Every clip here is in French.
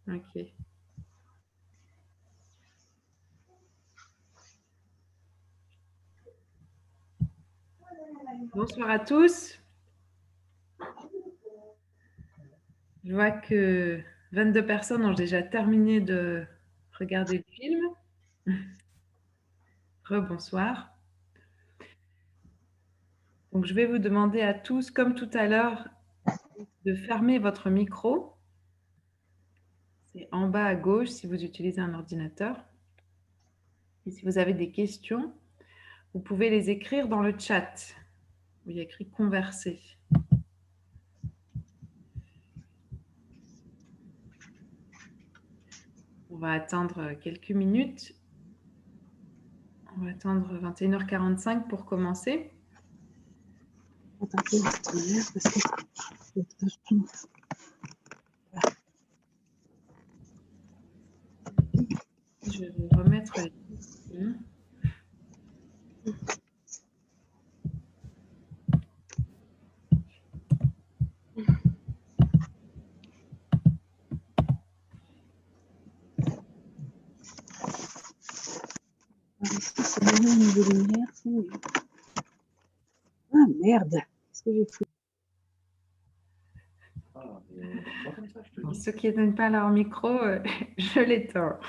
Ok. Bonsoir à tous. Je vois que 22 personnes ont déjà terminé de regarder le film. Rebonsoir. Donc, je vais vous demander à tous, comme tout à l'heure, de fermer votre micro. C'est en bas à gauche si vous utilisez un ordinateur. Et si vous avez des questions, vous pouvez les écrire dans le chat. Où il y a écrit converser. On va attendre quelques minutes. On va attendre 21h45 pour commencer. Je vais remettre les questions. C'est bien au niveau des lumières. Ah merde, qu'est-ce que j'ai fait? Pour ceux qui n'éteignent pas leur micro, je l'éteins.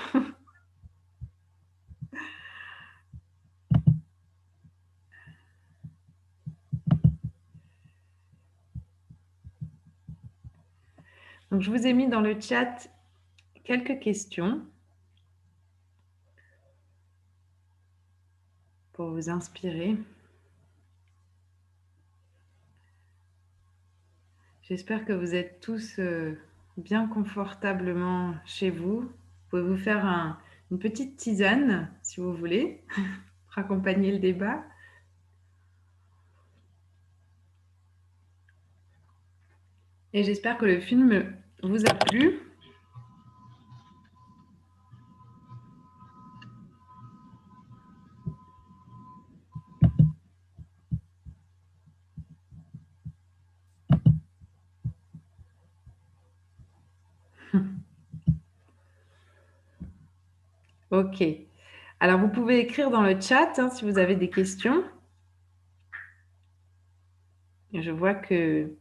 Donc, je vous ai mis dans le chat quelques questions pour vous inspirer. J'espère que vous êtes tous bien confortablement chez vous. Vous pouvez vous faire une petite tisane, si vous voulez, pour accompagner le débat. Et j'espère que le film vous a plu. Ok. Alors, vous pouvez écrire dans le chat si vous avez des questions. Et je vois que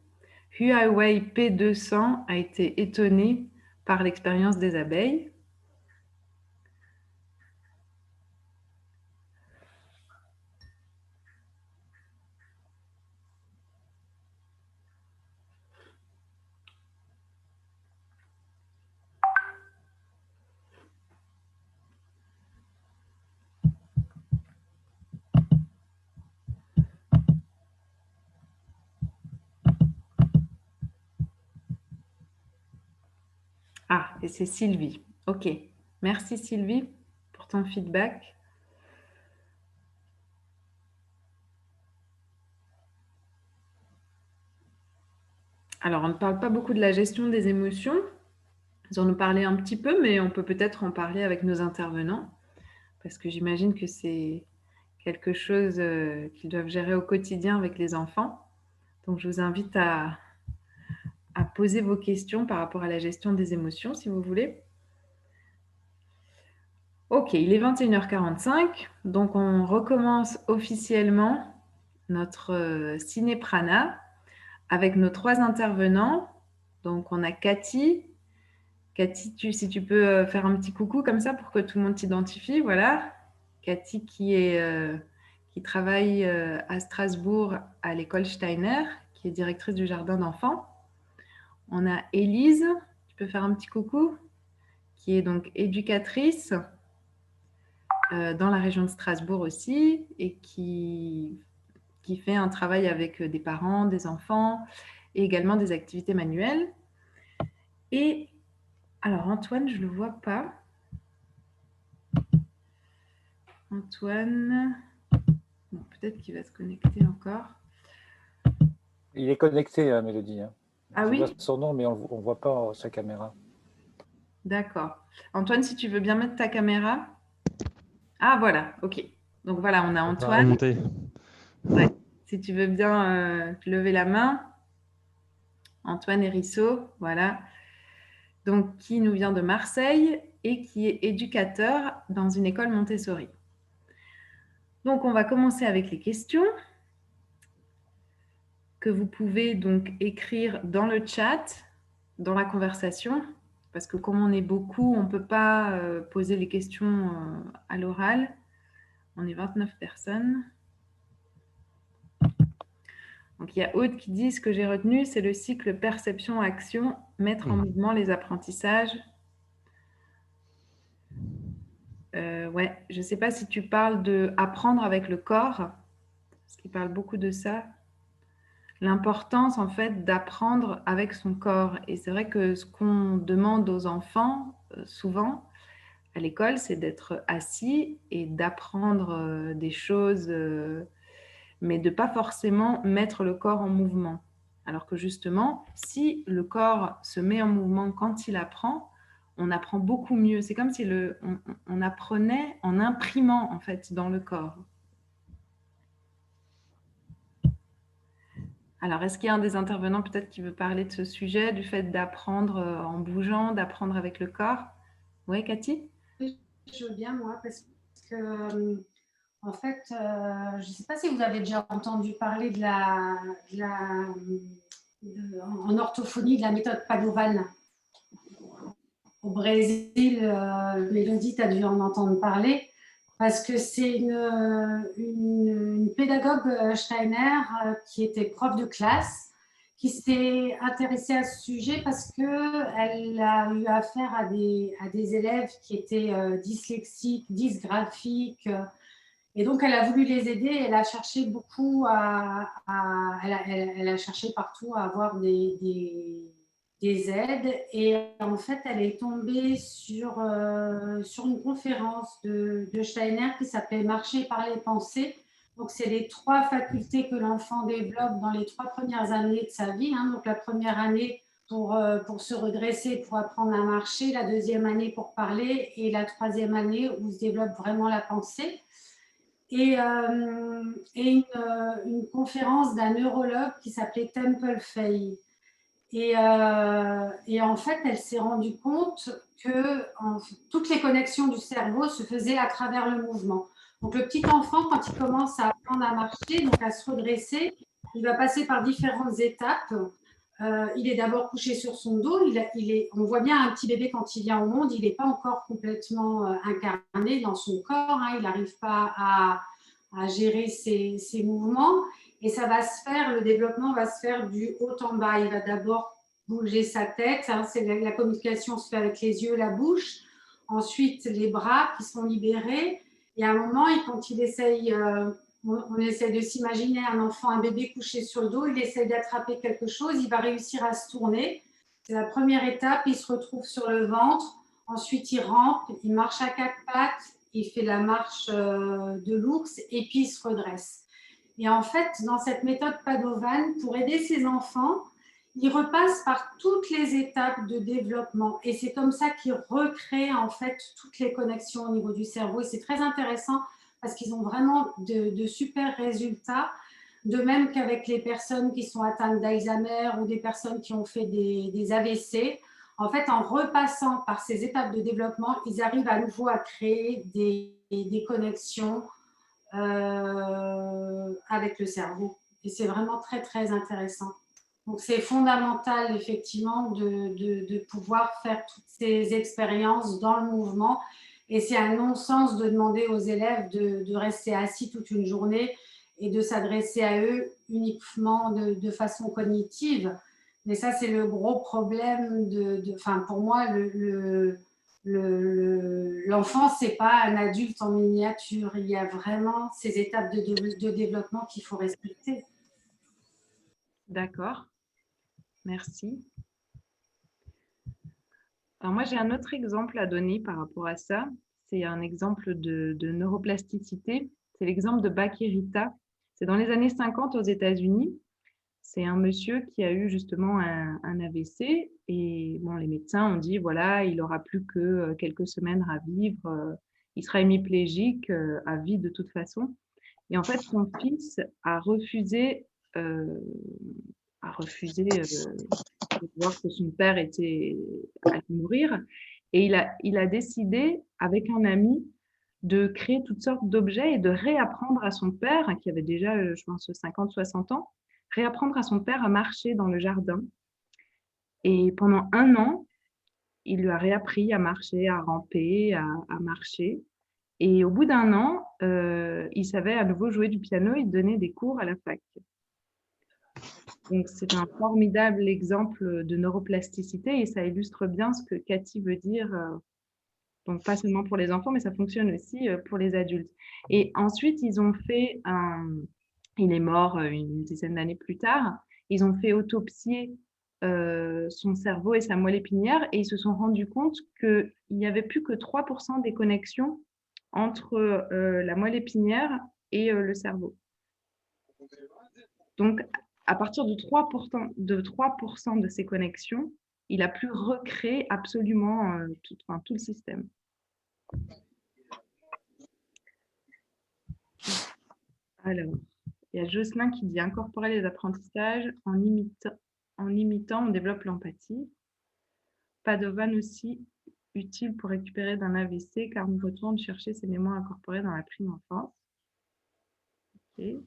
Huawei P200 a été étonné par l'expérience des abeilles. Ah, et c'est Sylvie. Ok. Merci Sylvie pour ton feedback. Alors, on ne parle pas beaucoup de la gestion des émotions. Ils en ont parlé un petit peu, mais on peut peut-être en parler avec nos intervenants, parce que j'imagine que c'est quelque chose qu'ils doivent gérer au quotidien avec les enfants. Donc, je vous invite à poser vos questions par rapport à la gestion des émotions, si vous voulez. Ok, il est 21h45, donc on recommence officiellement notre Ciné Prana avec nos 3 intervenants. Donc, on a Cathy. Cathy, si tu peux faire un petit coucou comme ça pour que tout le monde t'identifie. Voilà. Cathy qui travaille à Strasbourg à l'école Steiner, qui est directrice du jardin d'enfants. On a Élise, tu peux faire un petit coucou, qui est donc éducatrice dans la région de Strasbourg aussi et qui fait un travail avec des parents, des enfants et également des activités manuelles. Et alors Antoine, je ne le vois pas. Antoine, bon, peut-être qu'il va se connecter encore. Il est connecté, Mélodie. Ah Je oui? vois son nom, mais on ne voit pas sa caméra. D'accord. Antoine, si tu veux bien mettre ta caméra. Ah, voilà, ok. Donc voilà, on a Antoine. Ouais. Si tu veux bien lever la main. Antoine Hérissot, voilà. donc qui nous vient de Marseille et qui est éducateur dans une école Montessori. Donc, on va commencer avec les questions que vous pouvez donc écrire dans le chat, dans la conversation, parce que comme on est beaucoup, on ne peut pas poser les questions à l'oral. On est 29 personnes. Donc, il y a Aude qui dit « Ce que j'ai retenu, c'est le cycle perception-action, mettre en mouvement les apprentissages. » Ouais, je ne sais pas si tu parles de apprendre avec le corps, parce qu'il parle beaucoup de ça. L'importance, en fait, d'apprendre avec son corps. Et c'est vrai que ce qu'on demande aux enfants, souvent, à l'école, c'est d'être assis et d'apprendre des choses, mais de ne pas forcément mettre le corps en mouvement. Alors que justement, si le corps se met en mouvement quand il apprend, on apprend beaucoup mieux. C'est comme si on apprenait en imprimant, en fait, dans le corps. Alors, est-ce qu'il y a un des intervenants peut-être qui veut parler de ce sujet, du fait d'apprendre en bougeant, d'apprendre avec le corps? Oui, Cathy? Je veux bien, moi, parce que, en fait, je ne sais pas si vous avez déjà entendu parler en orthophonie de la méthode Padovan. Au Brésil, Mélodie, tu as dû en entendre parler, parce que c'est une pédagogue Steiner qui était prof de classe, qui s'est intéressée à ce sujet parce qu'elle a eu affaire à des élèves qui étaient dyslexiques, dysgraphiques, et donc elle a voulu les aider. Elle a cherché beaucoup elle a cherché partout à avoir des aides, et en fait elle est tombée sur une conférence de Steiner qui s'appelait Marcher par les pensées. Donc c'est les 3 facultés que l'enfant développe dans les 3 premières années de sa vie, hein. Donc la première année pour se redresser, pour apprendre à marcher, la deuxième année pour parler, et la troisième année où se développe vraiment la pensée. Et une conférence d'un neurologue qui s'appelait Temple Fay. Et en fait, elle s'est rendue compte que toutes les connexions du cerveau se faisaient à travers le mouvement. Donc, le petit enfant, quand il commence à apprendre à marcher, donc à se redresser, il va passer par différentes étapes. Il est d'abord couché sur son dos. On voit bien un petit bébé quand il vient au monde, il n'est pas encore complètement incarné dans son corps. Hein, il n'arrive pas à gérer ses mouvements. Et ça va se faire, le développement va se faire du haut en bas. Il va d'abord bouger sa tête. Hein, la communication se fait avec les yeux, la bouche. Ensuite, les bras qui sont libérés. Et à un moment, quand il essaye, on essaie de s'imaginer un enfant, un bébé couché sur le dos, il essaye d'attraper quelque chose, il va réussir à se tourner. C'est la première étape, il se retrouve sur le ventre. Ensuite, il rampe, il marche à 4 pattes, il fait la marche de l'ours et puis il se redresse. Et en fait, dans cette méthode Padovan, pour aider ses enfants, il repasse par toutes les étapes de développement. Et c'est comme ça qu'il recrée en fait toutes les connexions au niveau du cerveau. Et c'est très intéressant parce qu'ils ont vraiment de super résultats. De même qu'avec les personnes qui sont atteintes d'Alzheimer ou des personnes qui ont fait des AVC, en fait, en repassant par ces étapes de développement, ils arrivent à nouveau à créer des connexions avec le cerveau. Et c'est vraiment très, très intéressant. Donc, c'est fondamental, effectivement, de pouvoir faire toutes ces expériences dans le mouvement. Et c'est un non-sens de demander aux élèves de rester assis toute une journée et de s'adresser à eux uniquement de façon cognitive. Mais ça, c'est le gros problème pour moi, l'enfant, c'est pas un adulte en miniature. Il y a vraiment ces étapes de développement qu'il faut respecter. D'accord. Merci. Alors moi, j'ai un autre exemple à donner par rapport à ça. C'est un exemple de neuroplasticité. C'est l'exemple de Bakirita. C'est dans les années 50 aux États-Unis. C'est un monsieur qui a eu justement un AVC et bon, les médecins ont dit voilà, il n'aura plus que quelques semaines à vivre, il sera hémiplégique à vie de toute façon. Et en fait, son fils a refusé de voir que son père allait mourir. Et il a décidé, avec un ami, de créer toutes sortes d'objets et de réapprendre à son père, qui avait déjà, je pense, 50-60 ans, réapprendre à son père à marcher dans le jardin. Et pendant 1 an, il lui a réappris à marcher, à ramper, à marcher. Et au bout d'1 an, il savait à nouveau jouer du piano et donner des cours à la fac. Donc, c'est un formidable exemple de neuroplasticité et ça illustre bien ce que Cathy veut dire. Donc, pas seulement pour les enfants, mais ça fonctionne aussi pour les adultes. Et ensuite, ils ont fait il est mort une dizaine d'années plus tard. Ils ont fait autopsier son cerveau et sa moelle épinière et ils se sont rendus compte qu'il n'y avait plus que 3% des connexions entre la moelle épinière et le cerveau. Donc, à partir de 3% de ces connexions, il a pu recréer absolument tout le système. Alors, il y a Jocelyn qui dit incorporer les apprentissages en imitant, on développe l'empathie. Padovan aussi utile pour récupérer d'un AVC car on retourne chercher ses mémoires incorporées dans la prime enfance. Okay.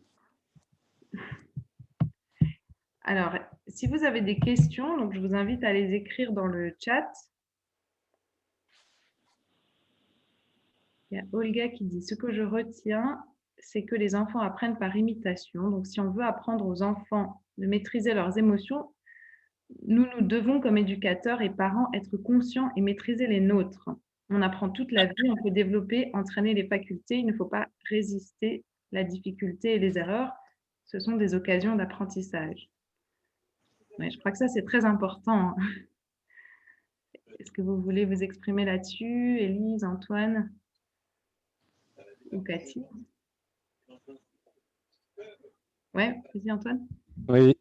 Alors, si vous avez des questions, donc je vous invite à les écrire dans le chat. Il y a Olga qui dit « Ce que je retiens, c'est que les enfants apprennent par imitation. Donc, si on veut apprendre aux enfants de maîtriser leurs émotions, nous devons, comme éducateurs et parents, être conscients et maîtriser les nôtres. On apprend toute la vie, on peut développer, entraîner les facultés. Il ne faut pas résister la difficulté et les erreurs. Ce sont des occasions d'apprentissage. » Ouais, je crois que ça, c'est très important. Est-ce que vous voulez vous exprimer là-dessus, Élise, Antoine ou Cathy? Oui, vas-y, Antoine. Oui,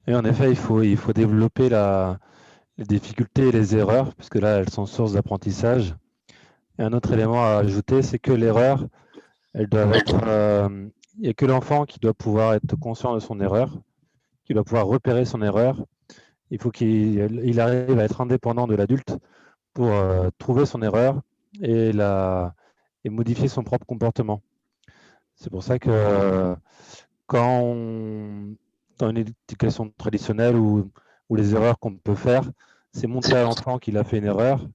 et en effet, il faut développer les difficultés et les erreurs, puisque là, elles sont source d'apprentissage. Et un autre élément à ajouter, c'est que l'erreur, elle doit être... il n'y a que l'enfant qui doit pouvoir être conscient de son erreur, qui doit pouvoir repérer son erreur. Il faut qu'il arrive à être indépendant de l'adulte pour trouver son erreur et modifier son propre comportement. C'est pour ça que dans une éducation traditionnelle ou les erreurs qu'on peut faire, c'est montrer à l'enfant qu'il a fait une erreur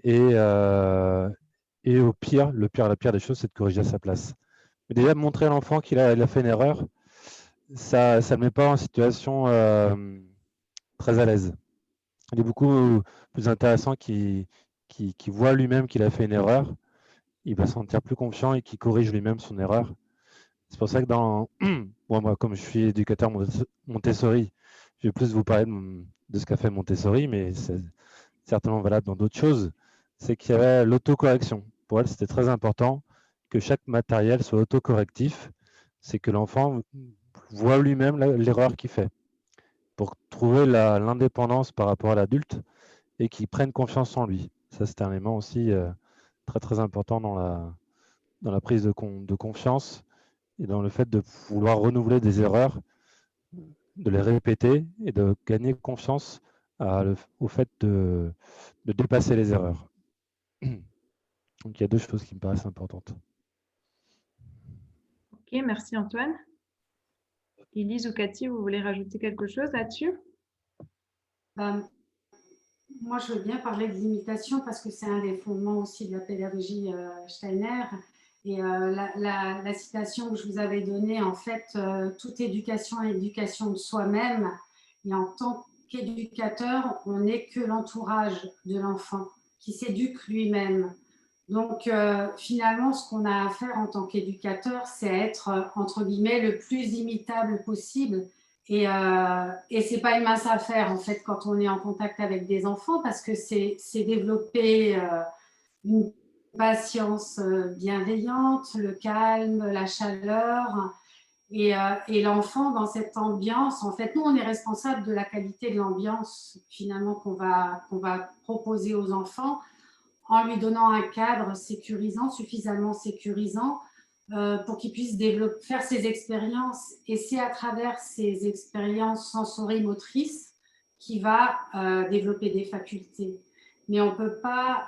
et au pire, la pire des choses, c'est de corriger à sa place. Mais déjà, montrer à l'enfant qu'il a fait une erreur, ça ne le met pas en situation très à l'aise. Il est beaucoup plus intéressant qu'il voit lui-même qu'il a fait une erreur. Il va se sentir plus confiant et qu'il corrige lui-même son erreur. C'est pour ça que moi, comme je suis éducateur Montessori, je vais plus vous parler de ce qu'a fait Montessori, mais c'est certainement valable dans d'autres choses. C'est qu'il y avait l'autocorrection. Pour elle, c'était très important que chaque matériel soit autocorrectif. C'est que l'enfant voit lui-même l'erreur qu'il fait pour trouver l'indépendance par rapport à l'adulte et qu'il prenne confiance en lui. Ça, c'est un élément aussi très, très important dans la prise de confiance et dans le fait de vouloir renouveler des erreurs, de les répéter et de gagner confiance au fait de dépasser les erreurs. Donc, il y a 2 choses qui me paraissent importantes. Ok, merci Antoine. Élise ou Cathy, vous voulez rajouter quelque chose là-dessus? Moi, je veux bien parler de l'imitation parce que c'est un des fondements aussi de la pédagogie Steiner. Et la citation que je vous avais donnée, en fait, toute éducation est éducation de soi-même. Et en tant qu'éducateur, on n'est que l'entourage de l'enfant qui s'éduque lui-même. Donc, finalement, ce qu'on a à faire en tant qu'éducateur, c'est être, entre guillemets, le plus imitable possible. Et ce n'est pas une mince affaire, en fait, quand on est en contact avec des enfants, parce que c'est développer une patience bienveillante, le calme, la chaleur. Et l'enfant, dans cette ambiance, en fait, nous, on est responsable de la qualité de l'ambiance, finalement, qu'on va proposer aux enfants, en lui donnant un cadre sécurisant, suffisamment sécurisant, pour qu'il puisse faire ses expériences. Et c'est à travers ces expériences sensorimotrices qui va développer des facultés. Mais on ne peut pas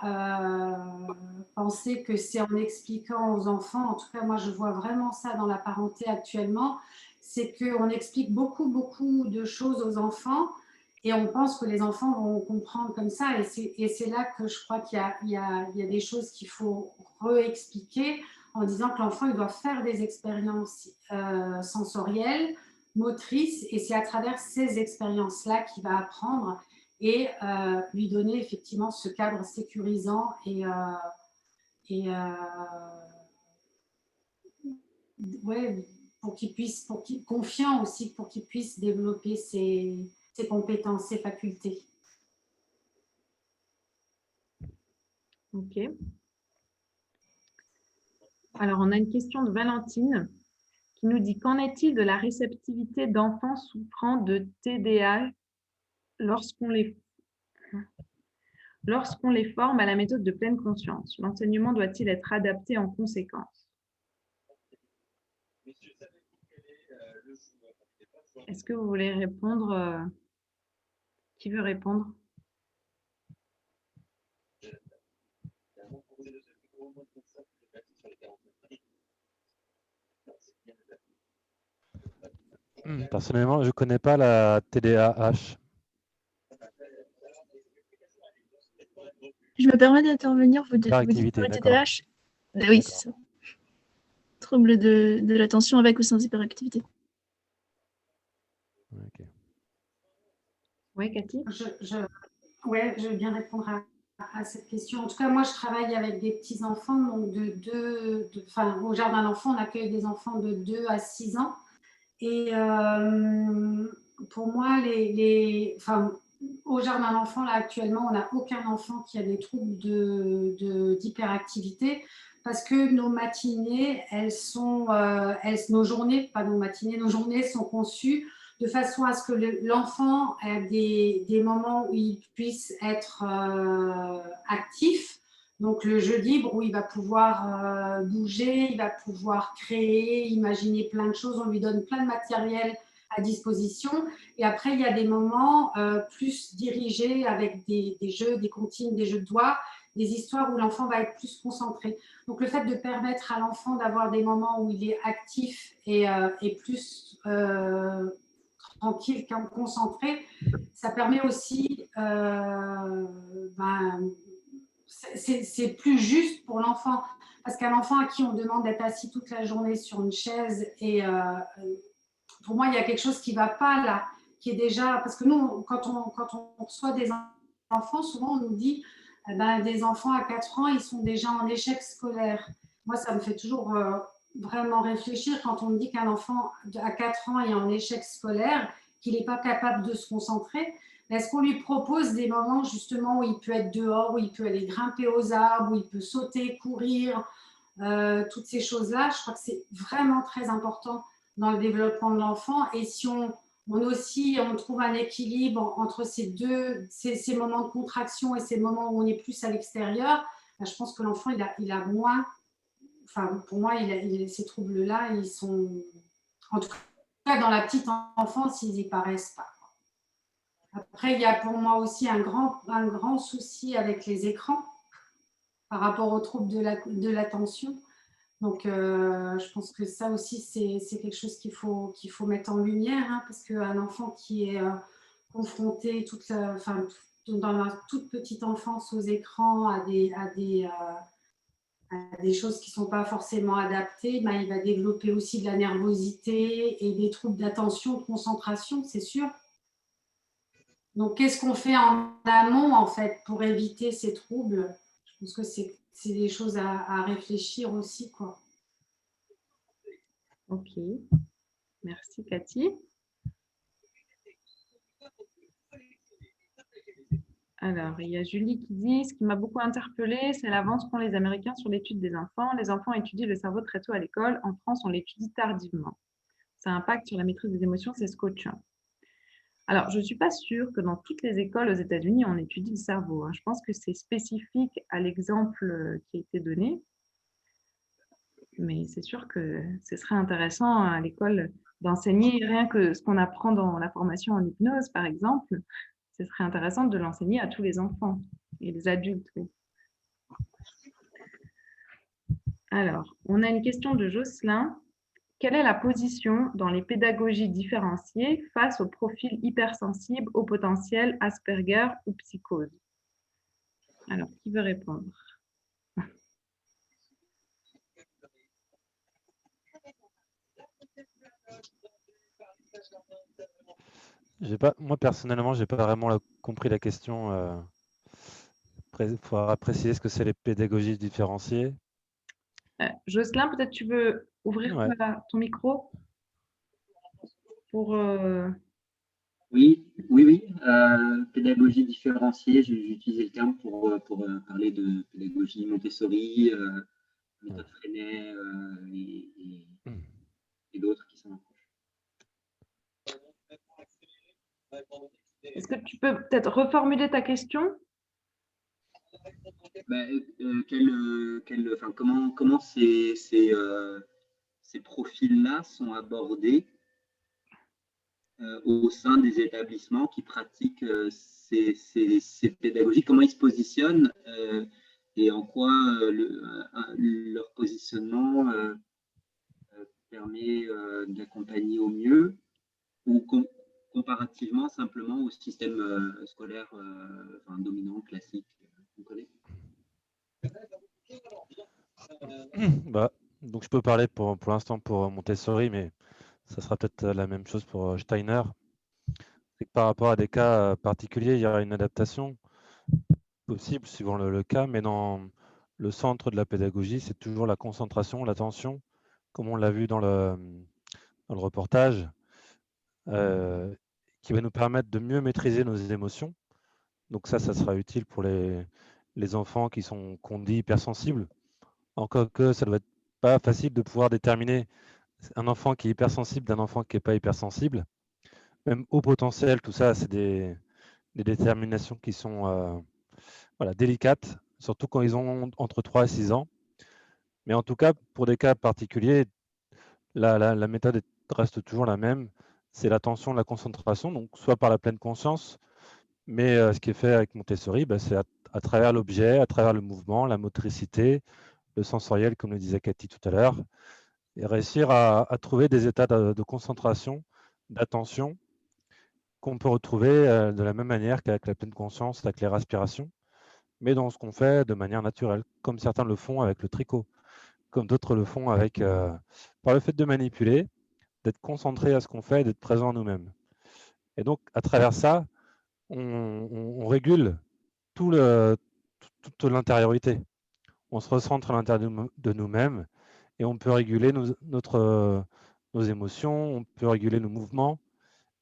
penser que c'est en expliquant aux enfants, en tout cas moi je vois vraiment ça dans la parenté actuellement, c'est qu'on explique beaucoup de choses aux enfants et on pense que les enfants vont comprendre comme ça, et c'est là que je crois qu'il y a des choses qu'il faut réexpliquer en disant que l'enfant il doit faire des expériences sensorielles, motrices, et c'est à travers ces expériences-là qu'il va apprendre, et lui donner effectivement ce cadre sécurisant et ouais, confiant aussi, pour qu'il puisse développer ses compétences, ses facultés. Ok. Alors, on a une question de Valentine qui nous dit: qu'en est-il de la réceptivité d'enfants souffrant de TDAH lorsqu'on les forme à la méthode de pleine conscience? L'enseignement doit-il être adapté en conséquence? Est-ce que vous voulez répondre? Qui veut répondre? Personnellement, je ne connais pas la TDAH. Je me permets d'intervenir. Vous dites Hyperactivité, le d'accord. TDAH? Oui, c'est ça. Trouble de l'attention avec ou sans hyperactivité. Ok. Oui, Cathy? Ouais, je veux bien répondre à cette question. En tout cas, moi, je travaille avec des petits-enfants, donc au jardin d'enfants, on accueille des enfants de 2 à 6 ans. Et pour moi, au jardin d'enfants, là, actuellement, on n'a aucun enfant qui a des troubles d'hyperactivité, parce que nos matinées, nos journées sont conçues de façon à ce que l'enfant ait des moments où il puisse être actif. Donc le jeu libre, où il va pouvoir bouger, il va pouvoir créer, imaginer plein de choses, on lui donne plein de matériel à disposition. Et après, il y a des moments plus dirigés avec des jeux, des comptines, des jeux de doigts, des histoires où l'enfant va être plus concentré. Donc le fait de permettre à l'enfant d'avoir des moments où il est actif et plus tranquille, concentré, ça permet aussi c'est plus juste pour l'enfant, parce qu'un enfant à qui on demande d'être assis toute la journée sur une chaise, et pour moi il y a quelque chose qui ne va pas là, qui est déjà, parce que nous quand on reçoit des enfants, souvent on nous dit des enfants à 4 ans ils sont déjà en échec scolaire. Moi ça me fait toujours vraiment réfléchir quand on me dit qu'un enfant à 4 ans est en échec scolaire, qu'il n'est pas capable de se concentrer. Est-ce qu'on lui propose des moments justement où il peut être dehors, où il peut aller grimper aux arbres, où il peut sauter, courir, toutes ces choses-là? Je crois que c'est vraiment très important dans le développement de l'enfant. Et si on trouve un équilibre entre ces moments de contraction et ces moments où on est plus à l'extérieur, je pense que l'enfant, il a moins, enfin pour moi, ces troubles-là, ils sont, en tout cas dans la petite enfance, ils n'y paraissent pas. Après, il y a pour moi aussi un grand souci avec les écrans par rapport aux troubles de l'attention. Donc, je pense que ça aussi, c'est quelque chose qu'il faut mettre en lumière, hein, parce qu'un enfant qui est confronté dans la toute petite enfance aux écrans, à des choses qui ne sont pas forcément adaptées, il va développer aussi de la nervosité et des troubles d'attention, de concentration, c'est sûr. Donc, qu'est-ce qu'on fait en amont, en fait, pour éviter ces troubles? Je pense que c'est des choses à réfléchir aussi, quoi. Ok. Merci, Cathy. Alors, il y a Julie qui dit: ce qui m'a beaucoup interpellée, c'est l'avance qu'ont les Américains sur l'étude des enfants. Les enfants étudient le cerveau très tôt à l'école. En France, on l'étudie tardivement. Ça impacte sur la maîtrise des émotions, c'est scotchant. Alors, je ne suis pas sûre que dans toutes les écoles aux États-Unis, on étudie le cerveau, hein. Je pense que c'est spécifique à l'exemple qui a été donné. Mais c'est sûr que ce serait intéressant à l'école d'enseigner rien que ce qu'on apprend dans la formation en hypnose, par exemple, ce serait intéressant de l'enseigner à tous les enfants et les adultes. Oui. Alors, on a une question de Jocelyn. Quelle est la position dans les pédagogies différenciées face aux profils hypersensibles au potentiel Asperger ou psychose? Alors, qui veut répondre? Moi, personnellement, je n'ai pas vraiment compris la question. Il faudra préciser ce que c'est les pédagogies différenciées. Jocelyn, peut-être tu veux ouvrir Ouais. ton micro pour… Oui. Pédagogie différenciée, j'ai utilisé le terme pour parler de pédagogie Montessori, méthode Freinet et d'autres qui s'en approchent. Est-ce que tu peux peut-être reformuler ta question? Comment ces profils-là sont abordés au sein des établissements qui pratiquent ces pédagogies, comment ils se positionnent et en quoi leur positionnement permet d'accompagner au mieux ou comparativement simplement au système scolaire dominant, classique. Vous connaissez ? Donc je peux parler pour l'instant pour Montessori, mais ça sera peut-être la même chose pour Steiner. C'est que par rapport à des cas particuliers, il y aura une adaptation possible suivant le cas, mais dans le centre de la pédagogie, c'est toujours la concentration, l'attention, comme on l'a vu dans le reportage, qui va nous permettre de mieux maîtriser nos émotions. Donc ça sera utile pour les enfants qu'on dit hypersensibles. Encore que ça ne doit être pas facile de pouvoir déterminer un enfant qui est hypersensible d'un enfant qui n'est pas hypersensible. Même au potentiel, tout ça, c'est des déterminations qui sont délicates, surtout quand ils ont entre 3 et 6 ans. Mais en tout cas, pour des cas particuliers, la méthode reste toujours la même. C'est l'attention, la concentration, donc soit par la pleine conscience, mais ce qui est fait avec Montessori, c'est à travers l'objet, à travers le mouvement, la motricité, le sensoriel, comme le disait Cathy tout à l'heure, et réussir à trouver des états de concentration, d'attention, qu'on peut retrouver de la même manière qu'avec la pleine conscience, avec les respirations, mais dans ce qu'on fait de manière naturelle, comme certains le font avec le tricot, comme d'autres le font avec, par le fait de manipuler, d'être concentré à ce qu'on fait, d'être présent à nous-mêmes. Et donc, à travers ça, on régule toute l'intériorité. On se recentre à l'intérieur de nous-mêmes et on peut réguler nos émotions, on peut réguler nos mouvements.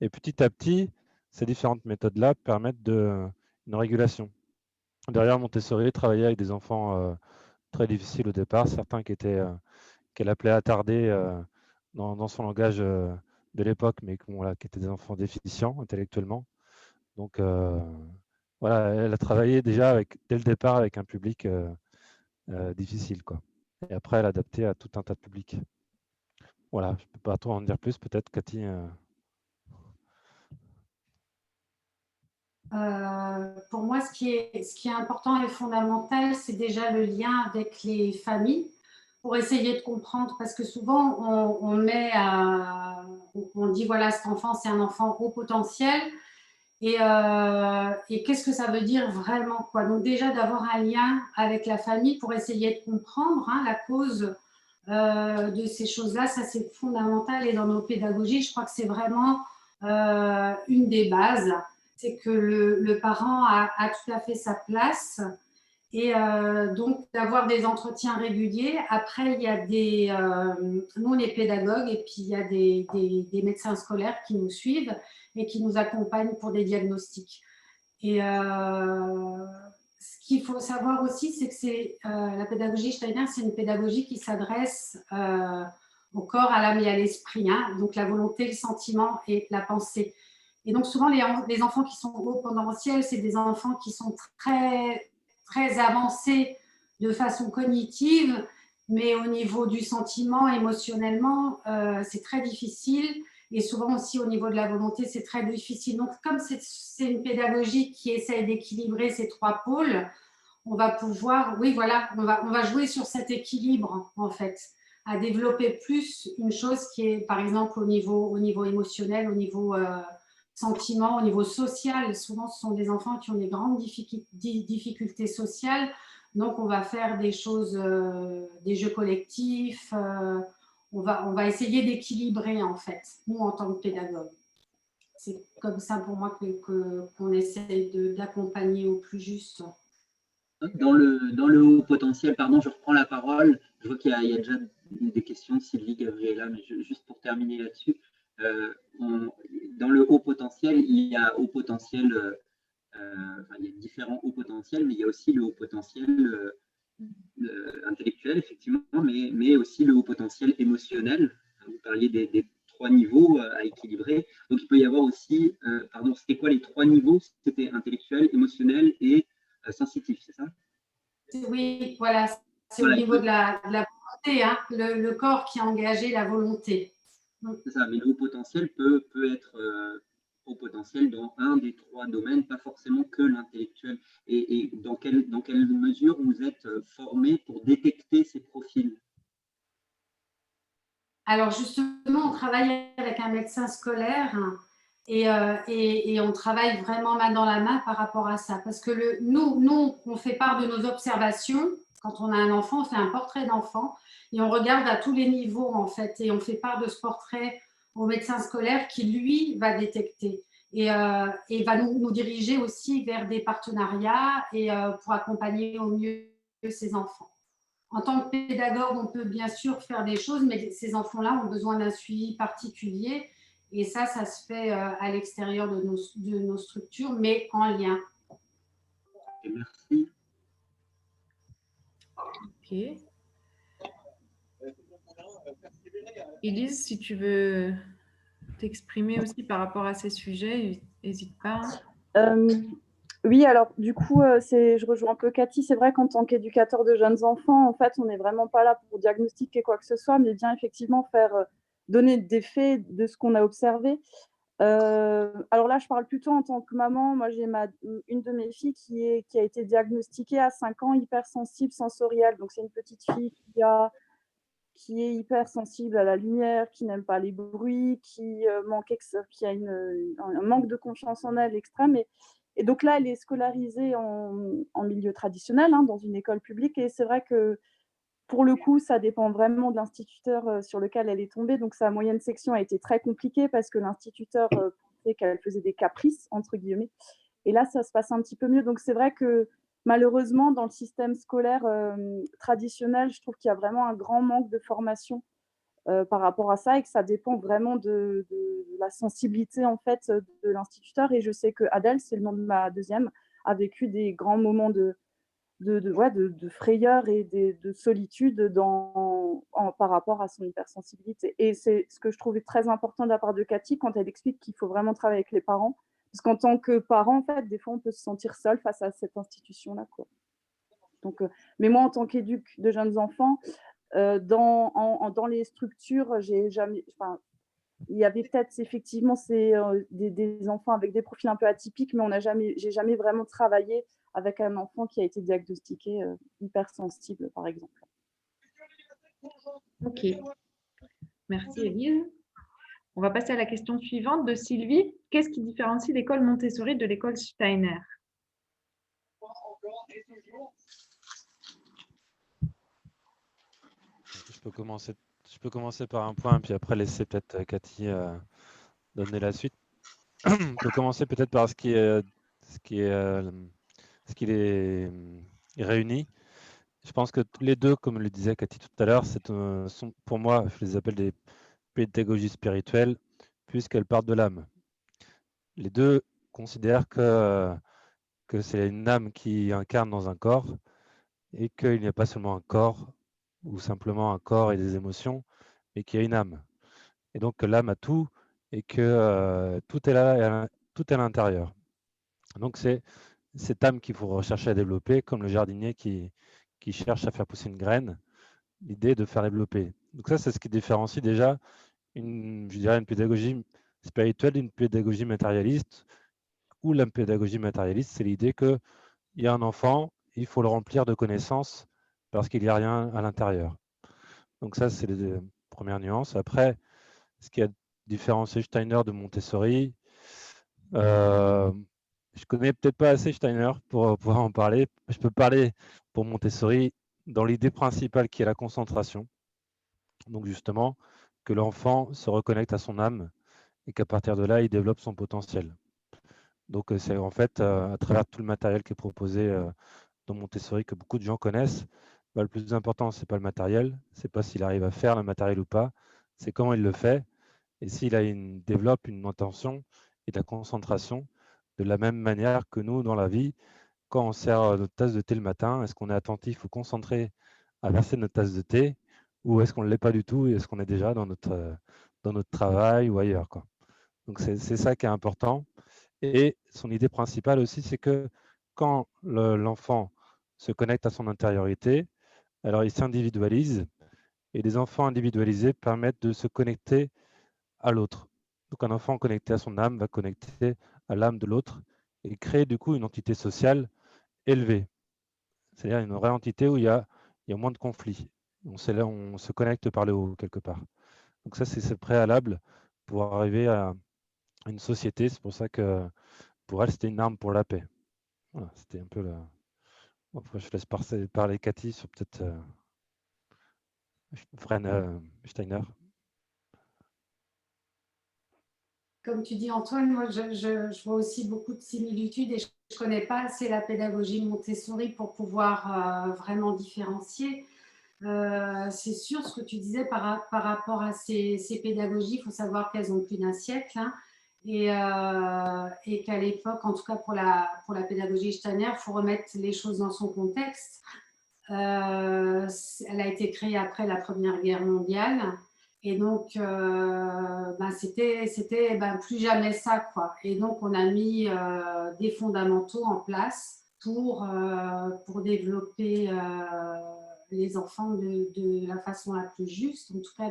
Et petit à petit, ces différentes méthodes-là permettent une régulation. D'ailleurs, Montessori travaillait avec des enfants très difficiles au départ, certains qu'elle appelait attardés dans son langage de l'époque, mais qui étaient des enfants déficients intellectuellement. Donc, elle a travaillé déjà dès le départ avec un public difficile, quoi. Et après, elle a adapté à tout un tas de publics. Voilà, je ne peux pas trop en dire plus, peut-être, Cathy. Pour moi, ce qui est important et fondamental, c'est déjà le lien avec les familles pour essayer de comprendre, parce que souvent, on dit, voilà, cet enfant, c'est un enfant haut potentiel. Et qu'est-ce que ça veut dire vraiment, quoi. Donc déjà, d'avoir un lien avec la famille pour essayer de comprendre la cause de ces choses-là, ça, c'est fondamental. Et dans nos pédagogies, je crois que c'est vraiment une des bases. C'est que le parent a tout à fait sa place et donc d'avoir des entretiens réguliers. Après, il y a nous, on est pédagogues et puis il y a des médecins scolaires qui nous suivent et qui nous accompagnent pour des diagnostics. Et ce qu'il faut savoir aussi, c'est que la pédagogie Steiner, c'est une pédagogie qui s'adresse au corps, à l'âme et à l'esprit, donc la volonté, le sentiment et la pensée. Et donc, souvent, les enfants qui sont haut potentiel, c'est des enfants qui sont très, très avancés de façon cognitive, mais au niveau du sentiment, émotionnellement, c'est très difficile. Et souvent aussi au niveau de la volonté, c'est très difficile. Donc, comme c'est une pédagogie qui essaie d'équilibrer ces trois pôles, on va pouvoir, oui, voilà, on va jouer sur cet équilibre, en fait, à développer plus une chose qui est, par exemple, au niveau émotionnel, au niveau sentiment, au niveau social. Souvent, ce sont des enfants qui ont des grandes difficultés sociales. Donc, on va faire des choses, des jeux collectifs. On va essayer d'équilibrer, en fait, nous, en tant que pédagogue. C'est comme ça, pour moi, qu'on essaie d'accompagner au plus juste. Dans le haut potentiel, pardon, je reprends la parole. Je vois qu'il y a déjà des questions, Sylvie, Gabriela, mais juste pour terminer là-dessus. Dans le haut potentiel, il y a haut potentiel, il y a différents hauts potentiels, mais il y a aussi le haut potentiel intellectuel, effectivement, mais aussi le haut potentiel émotionnel. Vous parliez des trois niveaux à équilibrer. Donc, il peut y avoir aussi, pardon, c'était quoi les trois niveaux? C'était intellectuel, émotionnel et sensitif, c'est ça? Oui, voilà, c'est au niveau de la volonté, hein, le corps qui a engagé la volonté. C'est ça, mais le haut potentiel peut être haut potentiel dans un des trois domaines, pas forcément que l'intellectuel. Et dans quelle mesure vous êtes formé pour détecter ces profils? Alors justement, on travaille avec un médecin scolaire et on travaille vraiment main dans la main par rapport à ça. Parce que nous, on fait part de nos observations. Quand on a un enfant, on fait un portrait d'enfant et on regarde à tous les niveaux, en fait. Et on fait part de ce portrait au médecin scolaire qui, lui, va détecter et va nous diriger aussi vers des partenariats et pour accompagner au mieux ces enfants. En tant que pédagogue, on peut bien sûr faire des choses, mais ces enfants-là ont besoin d'un suivi particulier. Et ça se fait à l'extérieur de nos structures, mais en lien. Merci. Ok. Élise, si tu veux t'exprimer aussi par rapport à ces sujets, n'hésite pas. Oui, alors du coup, je rejoins un peu Cathy. C'est vrai qu'en tant qu'éducateur de jeunes enfants, en fait, on n'est vraiment pas là pour diagnostiquer quoi que ce soit, mais bien effectivement donner des faits de ce qu'on a observé. Alors là, je parle plutôt en tant que maman. Moi, j'ai une de mes filles qui a été diagnostiquée à 5 ans hypersensible sensorielle. Donc, c'est une petite fille qui est hypersensible à la lumière, qui n'aime pas les bruits, qui a un manque de confiance en elle extrême. Et donc là, elle est scolarisée en milieu traditionnel, hein, dans une école publique. Et c'est vrai que pour le coup, ça dépend vraiment de l'instituteur sur lequel elle est tombée. Donc sa moyenne section a été très compliquée parce que l'instituteur pensait qu'elle faisait des caprices, entre guillemets. Et là, ça se passe un petit peu mieux. Donc c'est vrai que malheureusement, dans le système scolaire traditionnel, je trouve qu'il y a vraiment un grand manque de formation par rapport à ça et que ça dépend vraiment de la sensibilité en fait de l'instituteur. Et je sais que Adèle, c'est le nom de ma deuxième, a vécu des grands moments de frayeur et de solitude par rapport à son hypersensibilité. Et c'est ce que je trouvais très important de la part de Cathy quand elle explique qu'il faut vraiment travailler avec les parents. Parce qu'en tant que parent, en fait, des fois, on peut se sentir seul face à cette institution-là, quoi. Donc, mais moi, en tant qu'éduc de jeunes enfants, dans les structures, j'ai jamais, il y avait peut-être effectivement des enfants avec des profils un peu atypiques, mais j'ai jamais vraiment travaillé avec un enfant qui a été diagnostiqué hypersensible, par exemple. Ok. Merci, Élise. On va passer à la question suivante de Sylvie. Qu'est-ce qui différencie l'école Montessori de l'école Steiner? Je peux commencer par un point, puis après laisser peut-être Cathy donner la suite. On peut commencer peut-être par ce qui les réunit. Je pense que les deux, comme le disait Cathy tout à l'heure, sont pour moi, je les appelle des pédagogies spirituelles, puisqu'elles partent de l'âme. Les deux considèrent que c'est une âme qui incarne dans un corps et qu'il n'y a pas seulement un corps ou simplement un corps et des émotions, mais qu'il y a une âme. Et donc que l'âme a tout et que tout est là, tout est à l'intérieur. Donc c'est cette âme qu'il faut rechercher à développer, comme le jardinier qui cherche à faire pousser une graine, l'idée de faire développer. Donc ça, c'est ce qui différencie déjà je dirais une pédagogie spirituelle, une pédagogie matérialiste, où la pédagogie matérialiste, c'est l'idée qu'il y a un enfant, il faut le remplir de connaissances parce qu'il n'y a rien à l'intérieur. Donc ça, c'est les premières nuances. Après, ce qui a différencié Steiner de Montessori, je connais peut-être pas assez Steiner pour pouvoir en parler. Je peux parler pour Montessori dans l'idée principale qui est la concentration. Donc justement, que l'enfant se reconnecte à son âme et qu'à partir de là, il développe son potentiel. Donc c'est en fait à travers tout le matériel qui est proposé dans Montessori que beaucoup de gens connaissent, le plus important, c'est pas le matériel, c'est pas s'il arrive à faire le matériel ou pas, c'est comment il le fait et s'il développe une intention et de la concentration de la même manière que nous dans la vie, quand on sert notre tasse de thé le matin, est-ce qu'on est attentif ou concentré à verser notre tasse de thé ou est-ce qu'on ne l'est pas du tout et est-ce qu'on est déjà dans notre travail ou ailleurs, quoi. Donc c'est ça qui est important. Et son idée principale aussi, c'est que quand l'enfant se connecte à son intériorité, alors il s'individualise et les enfants individualisés permettent de se connecter à l'autre. Donc un enfant connecté à son âme va connecter à l'âme de l'autre et créer du coup une entité sociale élevée. C'est-à-dire une vraie entité où il y a moins de conflits. On se connecte par le haut quelque part. Donc ça, c'est préalable pour arriver à une société. C'est pour ça que pour elle, c'était une arme pour la paix. Voilà, c'était un peu la... Bon, après, je laisse parler Cathy sur peut-être Steiner. Comme tu dis, Antoine, moi, je vois aussi beaucoup de similitudes et je ne connais pas assez la pédagogie Montessori pour pouvoir vraiment différencier. C'est sûr, ce que tu disais par rapport à ces pédagogies, il faut savoir qu'elles ont plus d'un siècle, hein, et qu'à l'époque, en tout cas pour la pédagogie Steiner, il faut remettre les choses dans son contexte. Elle a été créée après la Première Guerre mondiale. Et donc, c'était plus jamais ça, quoi. Et donc, on a mis des fondamentaux en place pour développer les enfants de la façon la plus juste, en tout cas,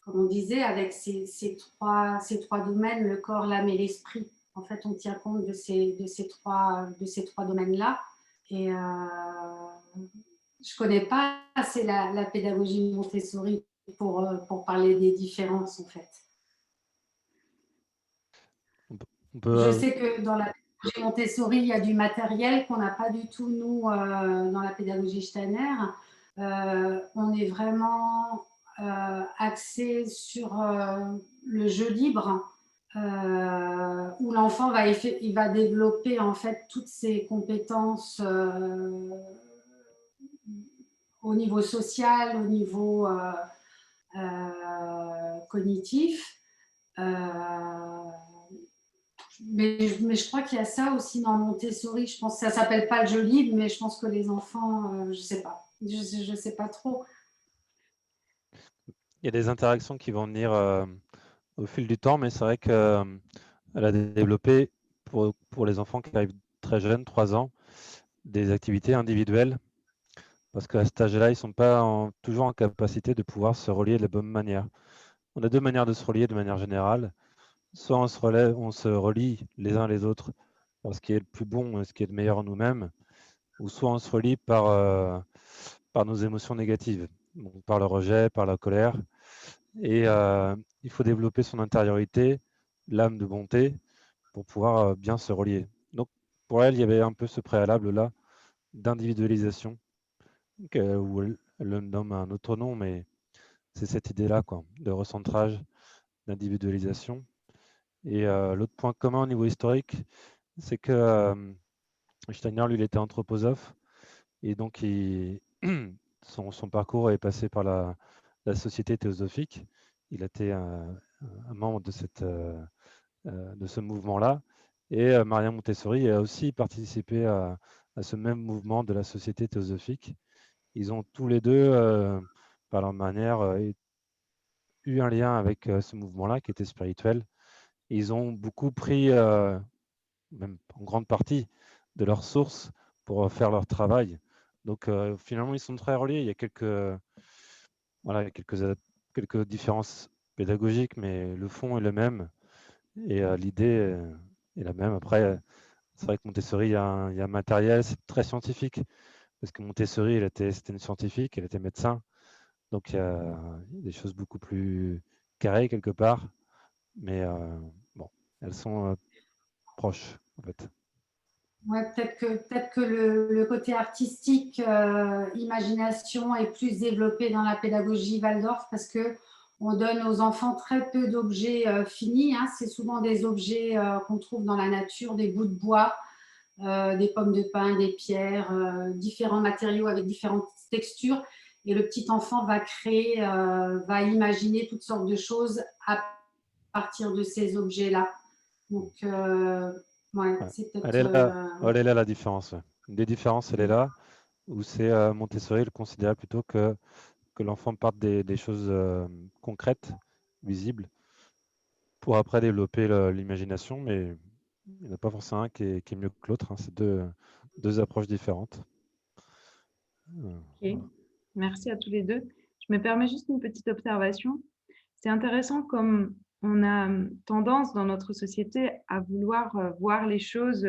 comme on disait, avec ces trois domaines, le corps, l'âme et l'esprit. En fait, on tient compte de ces trois domaines-là. Et je ne connais pas assez la pédagogie Montessori pour parler des différences, en fait. Je sais que dans la pédagogie Montessori, il y a du matériel qu'on n'a pas du tout, nous, dans la pédagogie Steiner. On est vraiment axé sur le jeu libre, où l'enfant va développer en fait toutes ses compétences au niveau social, au niveau cognitif. Mais je crois qu'il y a ça aussi dans Montessori. Je pense que ça ne s'appelle pas le jeu libre, mais je pense que les enfants, je ne sais pas. Je ne sais pas trop. Il y a des interactions qui vont venir au fil du temps, mais c'est vrai qu'elle a développé pour les enfants qui arrivent très jeunes, 3 ans, des activités individuelles, parce qu'à cet âge-là, ils ne sont pas toujours en capacité de pouvoir se relier de la bonne manière. On a deux manières de se relier de manière générale. Soit on se relie les uns les autres par ce qui est le plus bon, ce qui est le meilleur en nous-mêmes, ou soit on se relie par nos émotions négatives, donc par le rejet, par la colère. Et il faut développer son intériorité, l'âme de bonté, pour pouvoir bien se relier. Donc pour elle, il y avait un peu ce préalable-là d'individualisation, où elle le nomme un autre nom, mais c'est cette idée-là, quoi, de recentrage, d'individualisation. Et l'autre point commun au niveau historique, c'est que Steiner, lui, il était anthroposophe, et donc son parcours est passé par la société théosophique. Il a été un membre de ce mouvement-là. Et Maria Montessori a aussi participé à ce même mouvement de la société théosophique. Ils ont tous les deux, par leur manière, eu un lien avec ce mouvement-là qui était spirituel. Ils ont beaucoup pris, même en grande partie, de leurs sources pour faire leur travail. Donc finalement, ils sont très reliés. Il y a quelques différences pédagogique, mais le fond est le même et l'idée est la même. Après, c'est vrai que Montessori, il y a un matériel, c'est très scientifique, parce que Montessori, c'était une scientifique, elle était médecin, donc il y a des choses beaucoup plus carrées quelque part, mais bon, elles sont proches en fait. Ouais, peut-être que le côté artistique, imagination est plus développé dans la pédagogie Waldorf parce que on donne aux enfants très peu d'objets finis. Hein. C'est souvent des objets qu'on trouve dans la nature, des bouts de bois, des pommes de pin, des pierres, différents matériaux avec différentes textures. Et le petit enfant va créer, va imaginer toutes sortes de choses à partir de ces objets-là. Donc, ouais, Ouais. c'est Elle peut-être. est là, elle est là la différence. Ouais. Une des différences, elle est là, où c'est Montessori le considérait plutôt que l'enfant parte des choses concrètes, visibles, pour après développer l'imagination, mais il n'y en a pas forcément un qui est mieux que l'autre. Hein. C'est deux approches différentes. Ok, Voilà. merci à tous les deux. Je me permets juste une petite observation. C'est intéressant comme on a tendance dans notre société à vouloir voir les choses,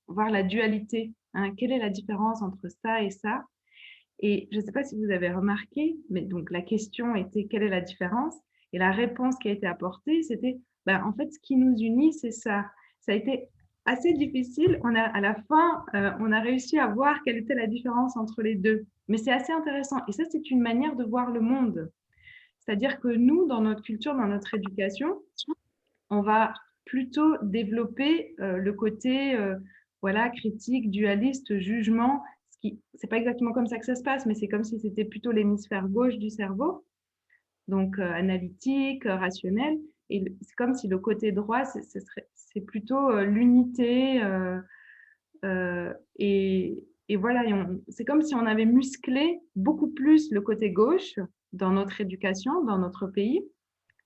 voir la dualité. Hein. Quelle est la différence entre ça et ça? Et je ne sais pas si vous avez remarqué, mais donc la question était quelle est la différence? Et la réponse qui a été apportée, c'était ben, en fait, ce qui nous unit, c'est ça. Ça a été assez difficile. À la fin, on a réussi à voir quelle était la différence entre les deux. Mais c'est assez intéressant. Et ça, c'est une manière de voir le monde. C'est-à-dire que nous, dans notre culture, dans notre éducation, on va plutôt développer le côté voilà, critique, dualiste, jugement. C'est pas exactement comme ça que ça se passe, mais c'est comme si c'était plutôt l'hémisphère gauche du cerveau, donc analytique, rationnel. Et c'est comme si le côté droit, c'est plutôt l'unité. Et voilà, c'est comme si on avait musclé beaucoup plus le côté gauche dans notre éducation, dans notre pays,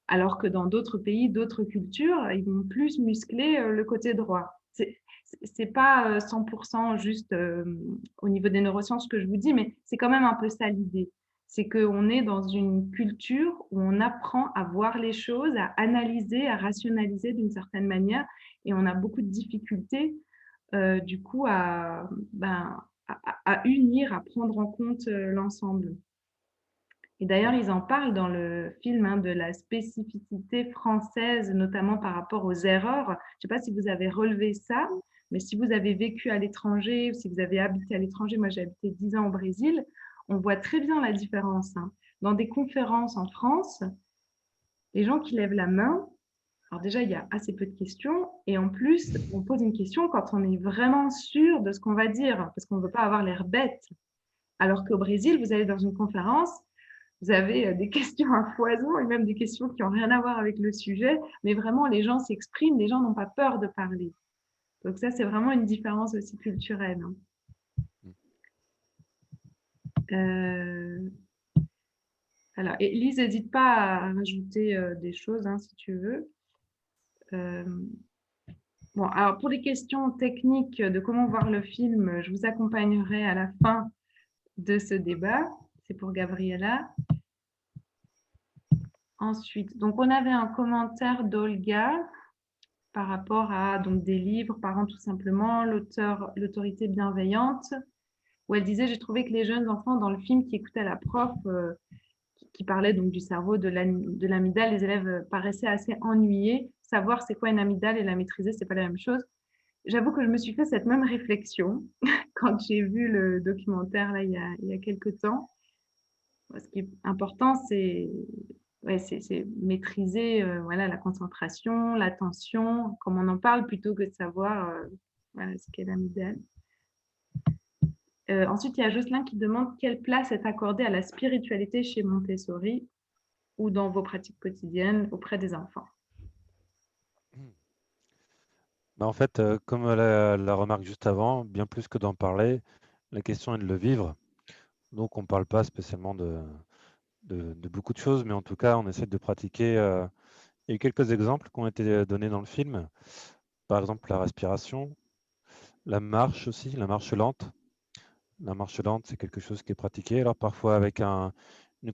alors que dans d'autres pays, d'autres cultures, ils vont plus muscler le côté droit. C'est pas 100% juste au niveau des neurosciences que je vous dis, mais c'est quand même un peu ça l'idée. C'est qu'on est dans une culture où on apprend à voir les choses, à analyser, à rationaliser d'une certaine manière, et on a beaucoup de difficultés du coup à unir, à prendre en compte l'ensemble. Et d'ailleurs, ils en parlent dans le film hein, de la spécificité française, notamment par rapport aux erreurs. Je ne sais pas si vous avez relevé ça, mais si vous avez vécu à l'étranger ou si vous avez habité à l'étranger, moi j'ai habité 10 ans au Brésil, on voit très bien la différence. Hein. Dans des conférences en France, les gens qui lèvent la main, alors déjà, il y a assez peu de questions. Et en plus, on pose une question quand on est vraiment sûr de ce qu'on va dire, parce qu'on ne veut pas avoir l'air bête. Alors qu'au Brésil, vous allez dans une conférence, vous avez des questions à foison et même des questions qui n'ont rien à voir avec le sujet, mais vraiment, les gens s'expriment, les gens n'ont pas peur de parler. Donc ça, c'est vraiment une différence aussi culturelle. Hein. Alors, et Lise, n'hésite pas à rajouter des choses hein, si tu veux. Bon, alors pour les questions techniques de comment voir le film, je vous accompagnerai à la fin de ce débat. C'est pour Gabriella. Ensuite, donc on avait un commentaire d'Olga par rapport à donc, des livres, Parents tout simplement, l'autorité bienveillante, où elle disait, j'ai trouvé que les jeunes enfants dans le film qui écoutaient la prof, qui parlait donc du cerveau, de l'amygdale, les élèves paraissaient assez ennuyés. Savoir c'est quoi une amygdale et la maîtriser, c'est pas la même chose. J'avoue que je me suis fait cette même réflexion quand j'ai vu le documentaire là, il y a quelques temps. Ce qui est important, c'est maîtriser voilà, la concentration, l'attention, comme on en parle, plutôt que de savoir voilà, ce qu'est l'amygdale. Ensuite, il y a Jocelyn qui demande quelle place est accordée à la spiritualité chez Montessori ou dans vos pratiques quotidiennes auprès des enfants. Ben, en fait, comme la remarque juste avant, bien plus que d'en parler, la question est de le vivre. Donc, on ne parle pas spécialement de beaucoup de choses, mais en tout cas, on essaie de pratiquer. Il y a eu quelques exemples qui ont été donnés dans le film. Par exemple, la respiration, la marche aussi, la marche lente. La marche lente, c'est quelque chose qui est pratiqué. Alors, parfois avec une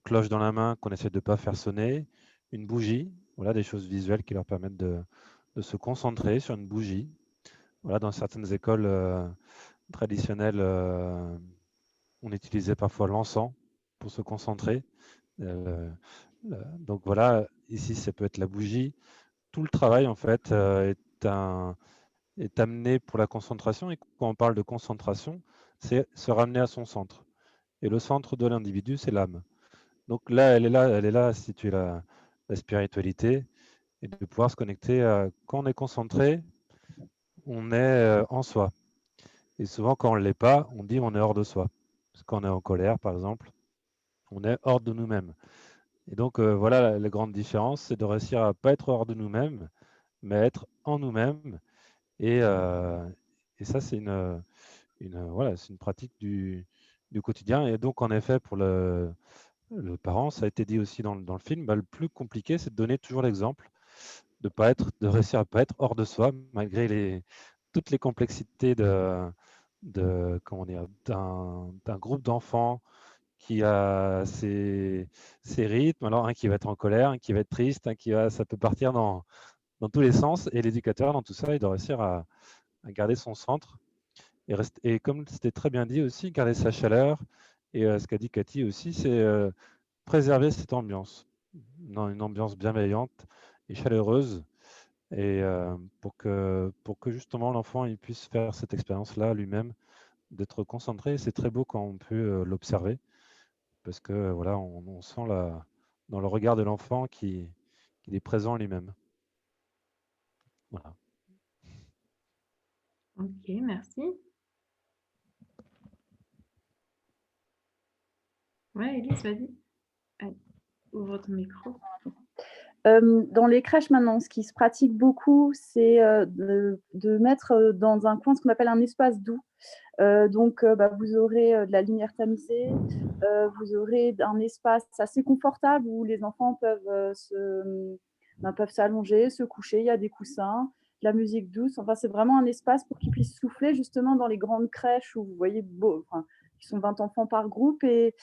cloche dans la main qu'on essaie de ne pas faire sonner, une bougie, voilà, des choses visuelles qui leur permettent de se concentrer sur une bougie. Voilà, dans certaines écoles traditionnelles, on utilisait parfois l'encens pour se concentrer. Donc voilà, ici, ça peut être la bougie. Tout le travail, en fait, est amené pour la concentration. Et quand on parle de concentration, c'est se ramener à son centre. Et le centre de l'individu, c'est l'âme. Donc là, elle est là à situer la spiritualité et de pouvoir se connecter à, quand on est concentré, on est en soi. Et souvent, quand on ne l'est pas, on dit on est hors de soi. Parce que quand on est en colère, par exemple, on est hors de nous-mêmes. Et donc, voilà la grande différence, c'est de réussir à ne pas être hors de nous-mêmes, mais être en nous-mêmes. Et ça, c'est voilà, c'est une pratique du quotidien. Et donc, en effet, pour le parent, ça a été dit aussi dans le film, bah, le plus compliqué, c'est de donner toujours l'exemple, de réussir à ne pas être hors de soi, malgré toutes les complexités comment dire, d'un groupe d'enfants qui a ses rythmes. Alors, un qui va être en colère, un qui va être triste, ça peut partir dans tous les sens. Et l'éducateur, dans tout ça, il doit réussir à garder son centre et comme c'était très bien dit aussi, garder sa chaleur. Et ce qu'a dit Cathy aussi, c'est préserver cette ambiance, une ambiance bienveillante et chaleureuse, et pour que justement l'enfant il puisse faire cette expérience-là lui-même, d'être concentré. C'est très beau quand on peut l'observer, parce que voilà, on sent dans le regard de l'enfant qu'il est présent lui-même. Voilà. Ok, merci. Ouais, Elise, vas-y. Allez, ouvre ton micro. Dans les crèches maintenant, ce qui se pratique beaucoup, c'est de mettre dans un coin ce qu'on appelle un espace doux. Donc, vous aurez de la lumière tamisée, vous aurez un espace assez confortable où les enfants peuvent s'allonger, se coucher, il y a des coussins, de la musique douce. Enfin, c'est vraiment un espace pour qu'ils puissent souffler, justement, dans les grandes crèches où vous voyez qui sont 20 enfants par groupe. Et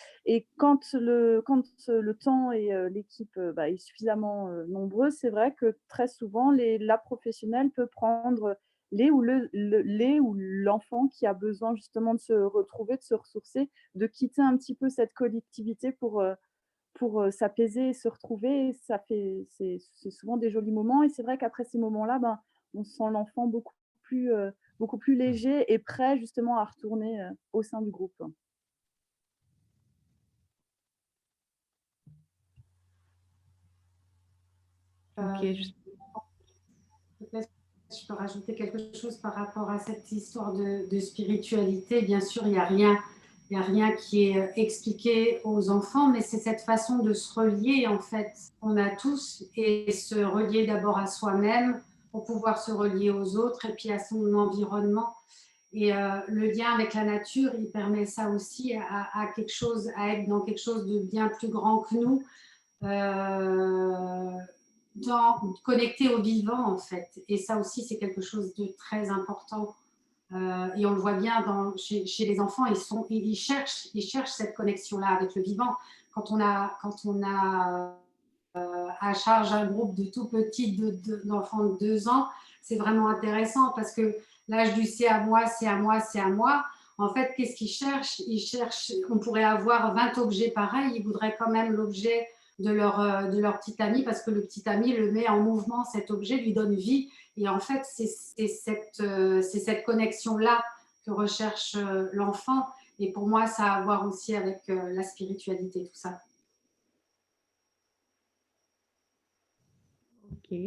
quand le temps et l'équipe est suffisamment nombreux, c'est vrai que très souvent, la professionnelle peut prendre ou l'enfant qui a besoin justement de se retrouver, de se ressourcer, de quitter un petit peu cette collectivité pour s'apaiser et se retrouver. C'est souvent des jolis moments. Et c'est vrai qu'après ces moments-là, on sent l'enfant beaucoup plus léger et prêt justement à retourner au sein du groupe. Ok, juste... Peut-être je peux rajouter quelque chose par rapport à cette histoire de spiritualité. Bien sûr, il n'y a rien qui est expliqué aux enfants, mais c'est cette façon de se relier, en fait, qu'on a tous, et se relier d'abord à soi-même pour pouvoir se relier aux autres et puis à son environnement. Et le lien avec la nature, il permet ça aussi à quelque chose, à être dans quelque chose de bien plus grand que nous, connecté au vivant, en fait. Et ça aussi, c'est quelque chose de très important. Et on le voit bien chez les enfants, ils cherchent cette connexion-là avec le vivant. Quand on a à charge un groupe de tout petits d'enfants de 2 ans, c'est vraiment intéressant parce que l'âge du c'est à moi, c'est à moi, c'est à moi. En fait, qu'est-ce qu'ils cherchent ? Ils cherchent, on pourrait avoir 20 objets pareils, ils voudraient quand même l'objet de leur petit ami parce que le petit ami le met en mouvement, cet objet lui donne vie. Et en fait, c'est cette connexion-là que recherche l'enfant. Et pour moi, ça a à voir aussi avec la spiritualité, tout ça. Ok,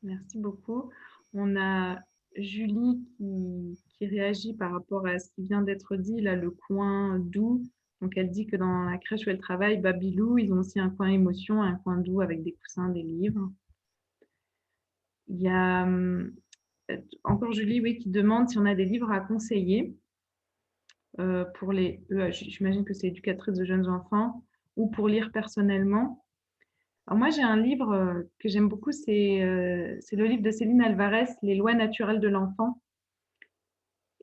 merci beaucoup. On a Julie qui réagit par rapport à ce qui vient d'être dit, là, le coin doux. Donc, elle dit que dans la crèche où elle travaille, Babylou, ils ont aussi un coin émotion, un coin doux avec des coussins, des livres. Il y a encore Julie, oui, qui demande si on a des livres à conseiller pour j'imagine que c'est éducatrice de jeunes enfants, ou pour lire personnellement. Alors moi, j'ai un livre que j'aime beaucoup, c'est le livre de Céline Alvarez, Les lois naturelles de l'enfant.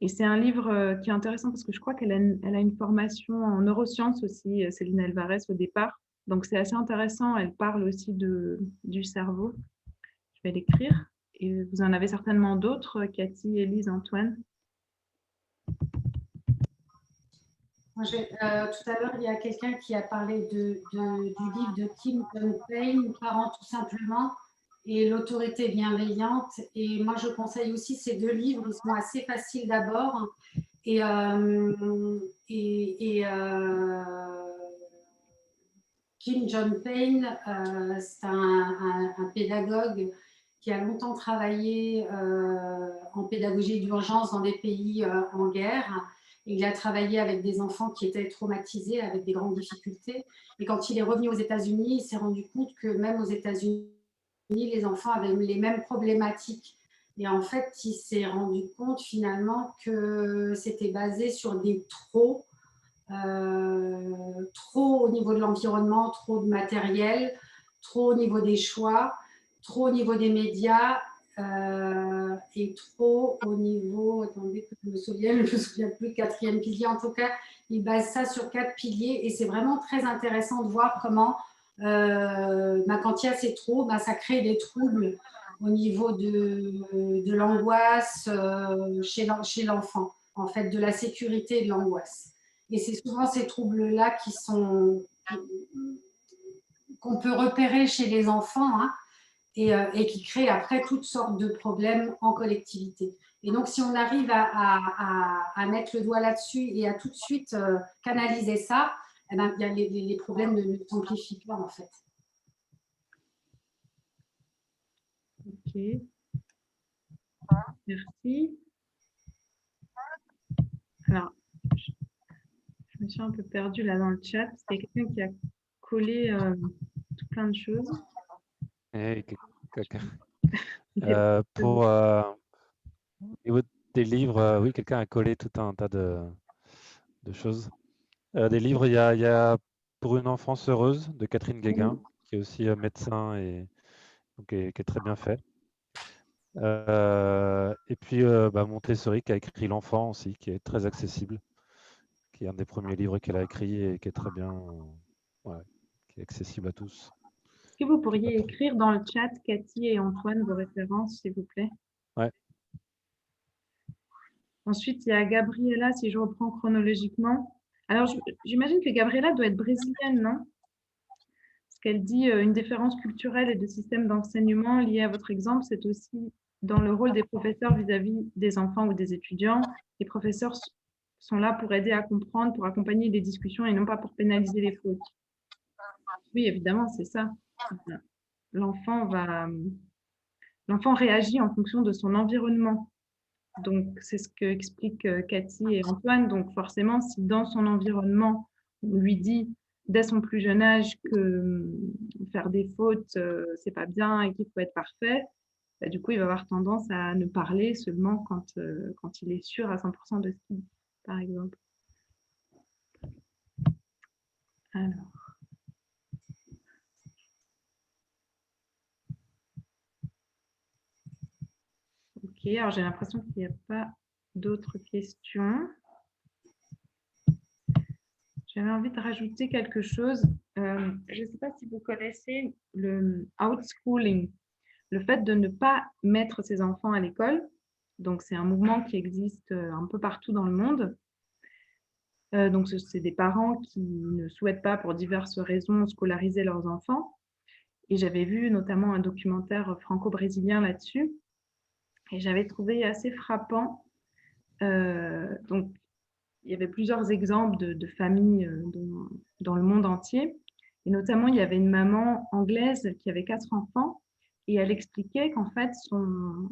Et c'est un livre qui est intéressant parce que je crois qu'elle a une formation en neurosciences aussi, Céline Alvarez, au départ. Donc, c'est assez intéressant. Elle parle aussi du cerveau. Je vais l'écrire. Et vous en avez certainement d'autres, Cathy, Élise, Antoine. Moi, tout à l'heure, il y a quelqu'un qui a parlé du livre de Tim Payne, Parents tout simplement, et l'autorité bienveillante. Et moi, je conseille aussi ces deux livres. Ils sont assez faciles d'abord. Et Kim John Payne, c'est un pédagogue qui a longtemps travaillé en pédagogie d'urgence dans des pays en guerre. Et il a travaillé avec des enfants qui étaient traumatisés, avec des grandes difficultés. Et quand il est revenu aux États-Unis, il s'est rendu compte que même aux États-Unis, les enfants avaient les mêmes problématiques. Et en fait, il s'est rendu compte finalement que c'était basé sur des trop au niveau de l'environnement, trop de matériel, trop au niveau des choix, trop au niveau des médias et trop au niveau, attendez que je me souviens plus, quatrième pilier, en tout cas, il base ça sur 4 piliers et c'est vraiment très intéressant de voir comment quand il y a ces trop, ça crée des troubles au niveau de l'angoisse chez l'enfant, en fait, de la sécurité et de l'angoisse. Et c'est souvent ces troubles-là qu'on peut repérer chez les enfants et qui créent après toutes sortes de problèmes en collectivité. Et donc, si on arrive à mettre le doigt là-dessus et à tout de suite canaliser ça, eh ben, les problèmes ne s'amplifient pas en fait. Ok. Merci. Alors, je me suis un peu perdue là dans le chat. C'était quelqu'un qui a collé tout plein de choses. Et pour des livres, oui, quelqu'un a collé tout un tas de choses. Des livres, il y a Pour une enfance heureuse de Catherine Guéguin, qui est aussi médecin et donc, qui est très bien fait. Et puis Montessori qui a écrit L'enfant aussi, qui est très accessible, qui est un des premiers livres qu'elle a écrit et qui est très bien, qui est accessible à tous. Est-ce que vous pourriez écrire dans le chat, Cathy et Antoine, vos références, s'il vous plaît? Ouais. Ensuite, il y a Gabriela, si je reprends chronologiquement. Alors, j'imagine que Gabriela doit être brésilienne, non? Parce qu'elle dit une différence culturelle et de système d'enseignement liée à votre exemple, c'est aussi dans le rôle des professeurs vis-à-vis des enfants ou des étudiants. Les professeurs sont là pour aider à comprendre, pour accompagner les discussions et non pas pour pénaliser les fautes. Oui, évidemment, c'est ça. L'enfant réagit en fonction de son environnement. Donc, c'est ce que expliquent Cathy et Antoine. Donc, forcément, si dans son environnement, on lui dit dès son plus jeune âge que faire des fautes, c'est pas bien et qu'il faut être parfait, du coup, il va avoir tendance à ne parler seulement quand il est sûr à 100% de ce qu'il dit, par exemple. Alors. Ok, alors j'ai l'impression qu'il n'y a pas d'autres questions. J'avais envie de rajouter quelque chose. Je ne sais pas si vous connaissez le outschooling, le fait de ne pas mettre ses enfants à l'école. Donc, c'est un mouvement qui existe un peu partout dans le monde. Donc, c'est des parents qui ne souhaitent pas, pour diverses raisons, scolariser leurs enfants. Et j'avais vu notamment un documentaire franco-brésilien là-dessus. Et j'avais trouvé assez frappant. Donc, il y avait plusieurs exemples de familles dans le monde entier. Et notamment, il y avait une maman anglaise qui avait 4 enfants. Et elle expliquait qu'en fait, son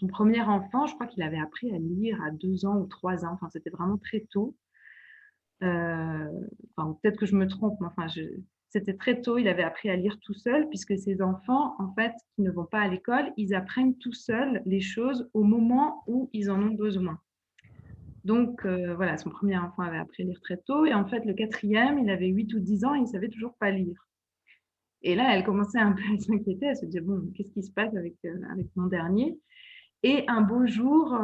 premier enfant, je crois qu'il avait appris à lire à 2 ans ou 3 ans. Enfin, c'était vraiment très tôt. Peut-être que je me trompe, mais enfin, c'était très tôt. Il avait appris à lire tout seul, puisque ces enfants, en fait, qui ne vont pas à l'école, ils apprennent tout seuls les choses au moment où ils en ont besoin. Donc, voilà, son premier enfant avait appris à lire très tôt. Et en fait, le 4e, il avait 8 ou 10 ans et il ne savait toujours pas lire. Et là, elle commençait un peu à s'inquiéter. Elle se disait, bon, qu'est-ce qui se passe avec mon dernier? Et un beau jour,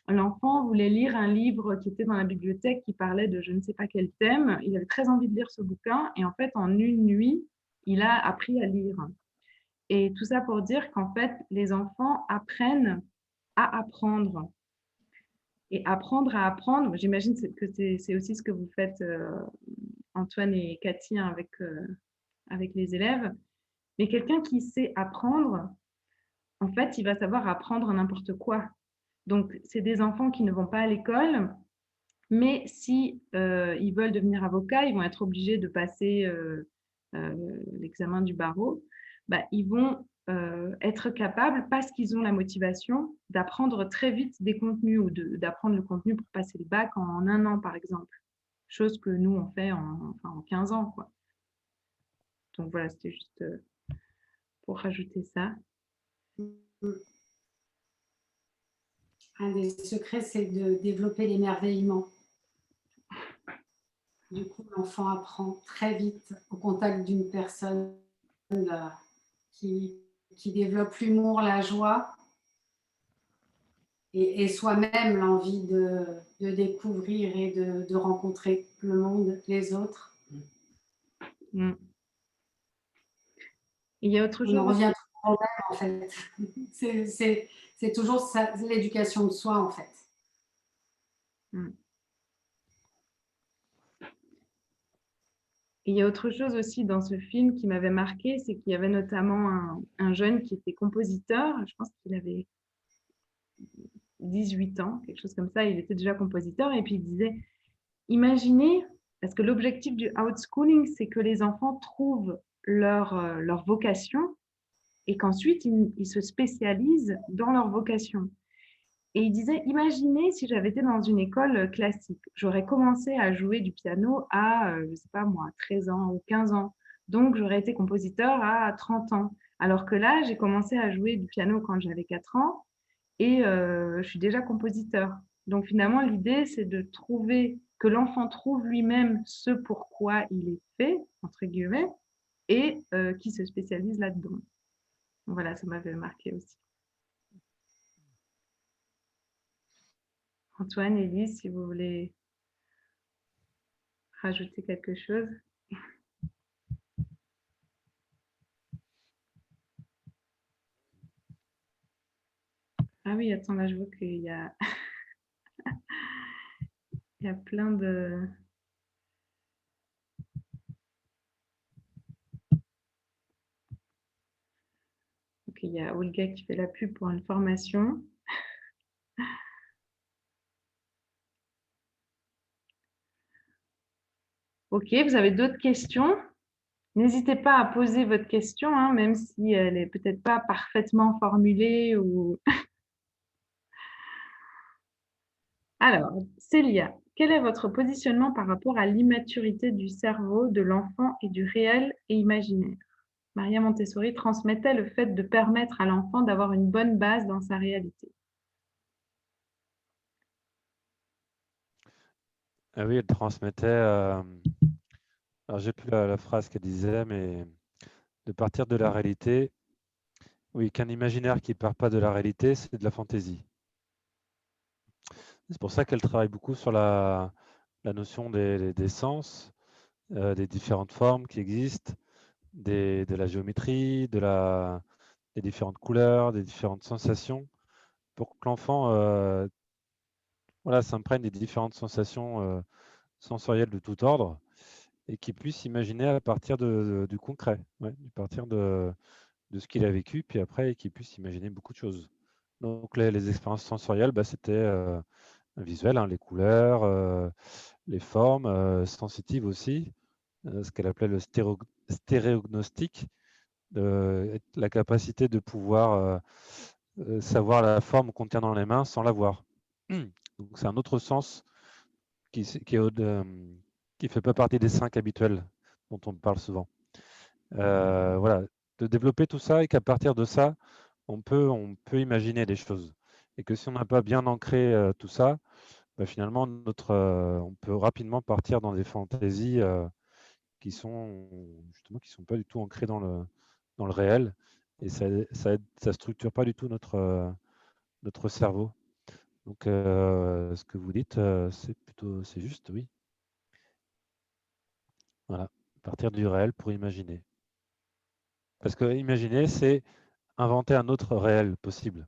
l'enfant voulait lire un livre qui était dans la bibliothèque qui parlait de je ne sais pas quel thème. Il avait très envie de lire ce bouquin et en fait, en une nuit, il a appris à lire. Et tout ça pour dire qu'en fait, les enfants apprennent à apprendre. Et apprendre à apprendre, j'imagine que c'est aussi ce que vous faites, Antoine et Cathy, hein, avec les élèves. Mais quelqu'un qui sait apprendre, en fait, il va savoir apprendre n'importe quoi. Donc, c'est des enfants qui ne vont pas à l'école, mais si ils veulent devenir avocats, ils vont être obligés de passer l'examen du barreau. Bah, ils vont être capables, parce qu'ils ont la motivation, d'apprendre très vite des contenus ou d'apprendre le contenu pour passer le bac en un an, par exemple. Chose que nous, on fait en 15 ans, quoi. Donc voilà, c'était juste pour rajouter ça. Un des secrets, c'est de développer l'émerveillement. Du coup, l'enfant apprend très vite au contact d'une personne qui développe l'humour, la joie et soi-même l'envie de découvrir et de rencontrer le monde, les autres. Mm. Il y a autre chose. On en revient toujours au même, en fait. C'est toujours ça, l'éducation de soi, en fait. Mm. Il y a autre chose aussi dans ce film qui m'avait marqué, c'est qu'il y avait notamment un jeune qui était compositeur. Je pense qu'il avait 18 ans, quelque chose comme ça. Il était déjà compositeur et puis il disait, imaginez, parce que l'objectif du outschooling, c'est que les enfants trouvent leur vocation et qu'ensuite ils se spécialisent dans leur vocation. Et il disait, imaginez si j'avais été dans une école classique. J'aurais commencé à jouer du piano à, je ne sais pas moi, 13 ans ou 15 ans. Donc, j'aurais été compositeur à 30 ans. Alors que là, j'ai commencé à jouer du piano quand j'avais 4 ans et je suis déjà compositeur. Donc, finalement, l'idée, c'est de trouver, que l'enfant trouve lui-même ce pourquoi il est fait, entre guillemets, et qui se spécialise là-dedans. Voilà, ça m'avait marqué aussi. Antoine, Élise, si vous voulez rajouter quelque chose. Ah oui, attends, là, je vois qu'il y a, il y a plein de... Ok, il y a Olga qui fait la pub pour une formation. Ok, vous avez d'autres questions? N'hésitez pas à poser votre question, hein, même si elle n'est peut-être pas parfaitement formulée. Ou... Alors, Célia, quel est votre positionnement par rapport à l'immaturité du cerveau de l'enfant et du réel et imaginaire? Maria Montessori transmettait le fait de permettre à l'enfant d'avoir une bonne base dans sa réalité. Ah oui, elle transmettait. Alors, j'ai plus la phrase qu'elle disait, mais de partir de la réalité. Oui, qu'un imaginaire qui ne part pas de la réalité, c'est de la fantaisie. C'est pour ça qu'elle travaille beaucoup sur la notion des sens, des différentes formes qui existent, de la géométrie, des différentes couleurs, des différentes sensations, pour que l'enfant voilà, s'imprègne des différentes sensations sensorielles de tout ordre et qu'il puisse imaginer à partir du concret, à partir de ce qu'il a vécu, puis après qu'il puisse imaginer beaucoup de choses. Donc les expériences sensorielles, c'était visuel, hein, les couleurs, les formes, sensitives aussi, ce qu'elle appelait le stéréognostic, la capacité de pouvoir savoir la forme qu'on tient dans les mains sans la voir. Donc c'est un autre sens qui ne fait pas partie des 5 habituels dont on parle souvent. Voilà, de développer tout ça et qu'à partir de ça, on peut imaginer des choses. Et que si on n'a pas bien ancré tout ça, finalement, on peut rapidement partir dans des fantaisies qui sont pas du tout ancrées dans le réel. Et ça structure pas du tout notre cerveau. Donc, ce que vous dites, c'est juste, oui. Voilà, partir du réel pour imaginer. Parce que imaginer, c'est inventer un autre réel possible.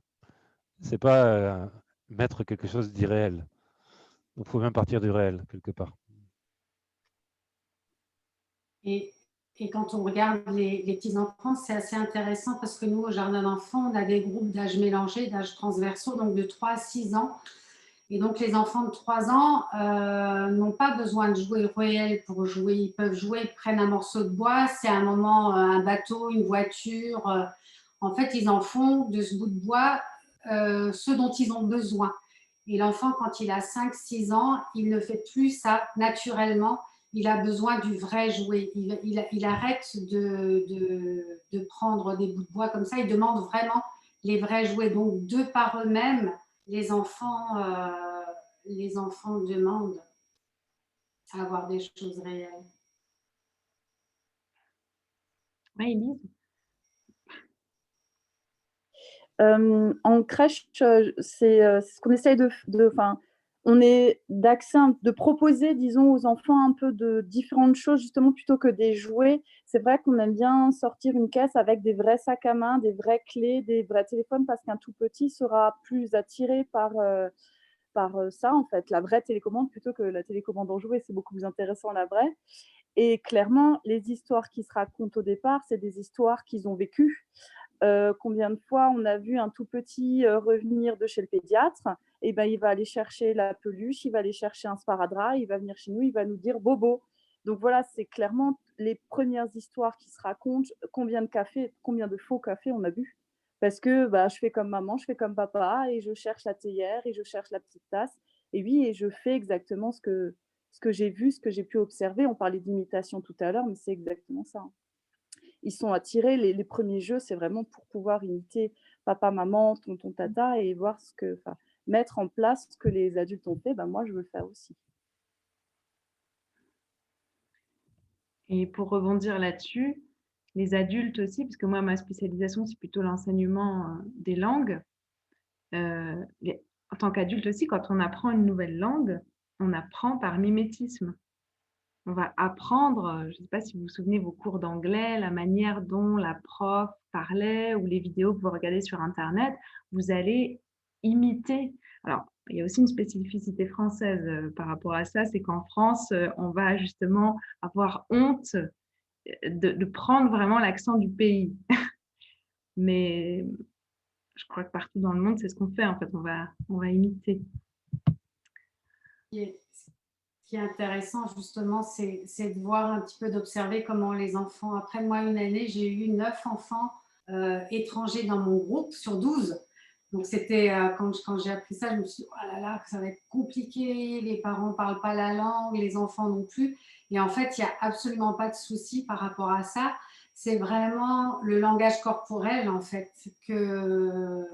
C'est pas mettre quelque chose d'irréel. Donc, il faut même partir du réel, quelque part. Et, et quand on regarde les petits-enfants, c'est assez intéressant parce que nous, au jardin d'enfants, on a des groupes d'âge mélangés, d'âge transversaux, donc de 3 à 6 ans. Et donc, les enfants de 3 ans n'ont pas besoin de jouer réel pour jouer. Ils peuvent jouer, ils prennent un morceau de bois, c'est un moment, un bateau, une voiture. En fait, ils en font de ce bout de bois ce dont ils ont besoin. Et l'enfant, quand il a 5-6 ans, il ne fait plus ça naturellement. Il a besoin du vrai jouet. Il arrête de prendre des bouts de bois comme ça. Il demande vraiment les vrais jouets. Donc, de par eux-mêmes, les enfants demandent à avoir des choses réelles. Oui, Élise. En crèche, c'est ce qu'on essaye on est de proposer, disons, aux enfants un peu de différentes choses, justement, plutôt que des jouets. C'est vrai qu'on aime bien sortir une caisse avec des vrais sacs à main, des vraies clés, des vrais téléphones, parce qu'un tout petit sera plus attiré par ça, en fait, la vraie télécommande, plutôt que la télécommande en jouet. C'est beaucoup plus intéressant, la vraie. Et clairement, les histoires qui se racontent au départ, c'est des histoires qu'ils ont vécues. Combien de fois on a vu un tout petit revenir de chez le pédiatre, et ben, il va aller chercher la peluche, il va aller chercher un sparadrap, il va venir chez nous, il va nous dire bobo. Donc voilà, c'est clairement les premières histoires qui se racontent. Combien de faux cafés on a bu, parce que je fais comme maman, je fais comme papa, et je cherche la théière, et je cherche la petite tasse, et oui, et je fais exactement ce que j'ai vu, ce que j'ai pu observer. On parlait d'imitation tout à l'heure, mais c'est exactement ça. Ils sont attirés, les premiers jeux, c'est vraiment pour pouvoir imiter papa, maman, tonton, tata, et voir mettre en place ce que les adultes ont fait. Moi, je veux le faire aussi. Et pour rebondir là-dessus, les adultes aussi, parce que moi, ma spécialisation, c'est plutôt l'enseignement des langues. En tant qu'adulte aussi, quand on apprend une nouvelle langue, on apprend par mimétisme. On va apprendre, je ne sais pas si vous vous souvenez vos cours d'anglais, la manière dont la prof parlait ou les vidéos que vous regardez sur Internet, vous allez imiter. Alors, il y a aussi une spécificité française par rapport à ça, c'est qu'en France, on va justement avoir honte de prendre vraiment l'accent du pays. Mais je crois que partout dans le monde, c'est ce qu'on fait, en fait, on va imiter. Ce qui est intéressant, justement, c'est de voir un petit peu, d'observer comment les enfants, après moi, une année, j'ai eu 9 enfants étrangers dans mon groupe sur 12. Donc, c'était quand j'ai appris ça, je me suis dit, oh là là, ça va être compliqué, les parents ne parlent pas la langue, les enfants non plus. Et en fait, il n'y a absolument pas de souci par rapport à ça. C'est vraiment le langage corporel, en fait, que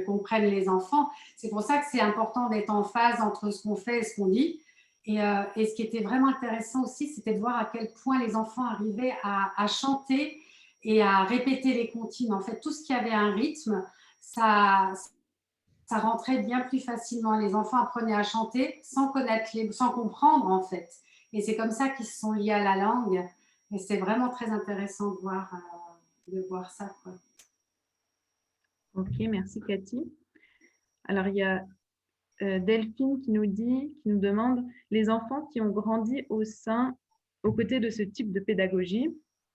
comprennent les enfants. C'est pour ça que c'est important d'être en phase entre ce qu'on fait et ce qu'on dit. Et ce qui était vraiment intéressant aussi, c'était de voir à quel point les enfants arrivaient à chanter et à répéter les comptines. En fait, tout ce qui avait un rythme, ça rentrait bien plus facilement. Les enfants apprenaient à chanter sans comprendre, en fait. Et c'est comme ça qu'ils se sont liés à la langue. Et c'est vraiment très intéressant de voir ça, quoi. Ok, merci Cathy. Alors, il y a Delphine qui nous demande, les enfants qui ont grandi aux côtés de ce type de pédagogie,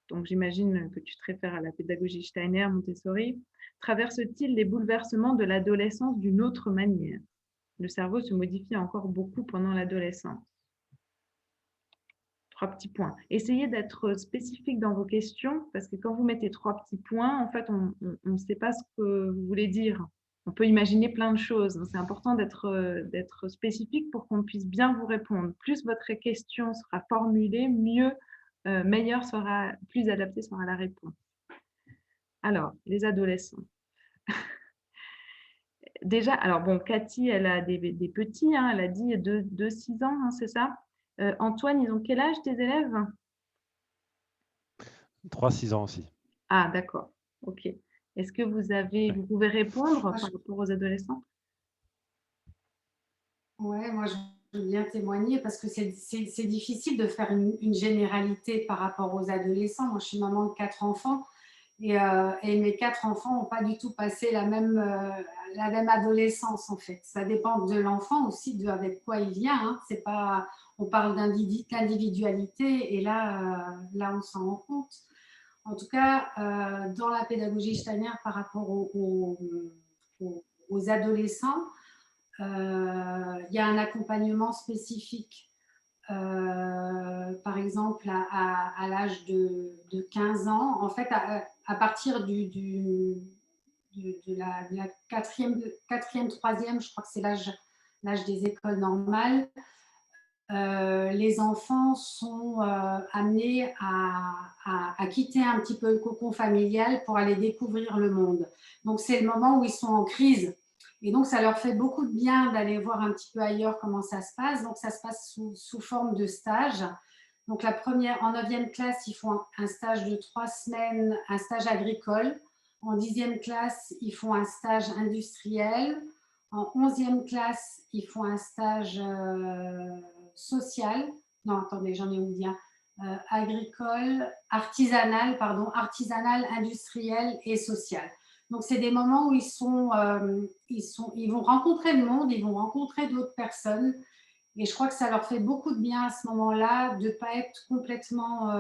donc j'imagine que tu te réfères à la pédagogie Steiner, Montessori, traversent-ils les bouleversements de l'adolescence d'une autre manière? Le cerveau se modifie encore beaucoup pendant l'adolescence. 3 petits points. Essayez d'être spécifique dans vos questions, parce que quand vous mettez 3 petits points, en fait, on ne sait pas ce que vous voulez dire. On peut imaginer plein de choses. C'est important d'être spécifique pour qu'on puisse bien vous répondre. Plus votre question sera formulée, meilleure sera, plus adaptée sera la réponse. Alors, les adolescents. Déjà, alors bon, Cathy, elle a des petits, hein, elle a dit 2-6 ans, hein, c'est ça? Antoine, ils ont quel âge tes élèves? 3-6 ans aussi. Ah, d'accord. Ok. Est-ce que vous pouvez répondre par rapport aux adolescents? Ouais, moi je veux bien témoigner parce que c'est difficile de faire une généralité par rapport aux adolescents. Moi je suis maman de 4 enfants et mes 4 enfants n'ont pas du tout passé la même adolescence en fait. Ça dépend de l'enfant aussi, de avec quoi il vient. Hein. C'est pas, on parle d'individualité et là on s'en rend compte. En tout cas, dans la pédagogie Steiner par rapport aux adolescents, il y a un accompagnement spécifique. Par exemple, à l'âge de 15 ans, en fait, à partir de la quatrième, troisième, je crois que c'est l'âge des écoles normales, les enfants sont amenés à quitter un petit peu le cocon familial pour aller découvrir le monde. Donc, c'est le moment où ils sont en crise. Et donc, ça leur fait beaucoup de bien d'aller voir un petit peu ailleurs comment ça se passe. Donc, ça se passe sous forme de stage. Donc, en 9e classe, ils font un stage de 3 semaines, un stage agricole. En 10e classe, ils font un stage industriel. En 11e classe, ils font un stage social. Non, attendez, j'en ai oublié un. Agricole, artisanal, industriel et social. Donc, c'est des moments où ils vont rencontrer le monde, ils vont rencontrer d'autres personnes. Et je crois que ça leur fait beaucoup de bien à ce moment-là de ne pas être complètement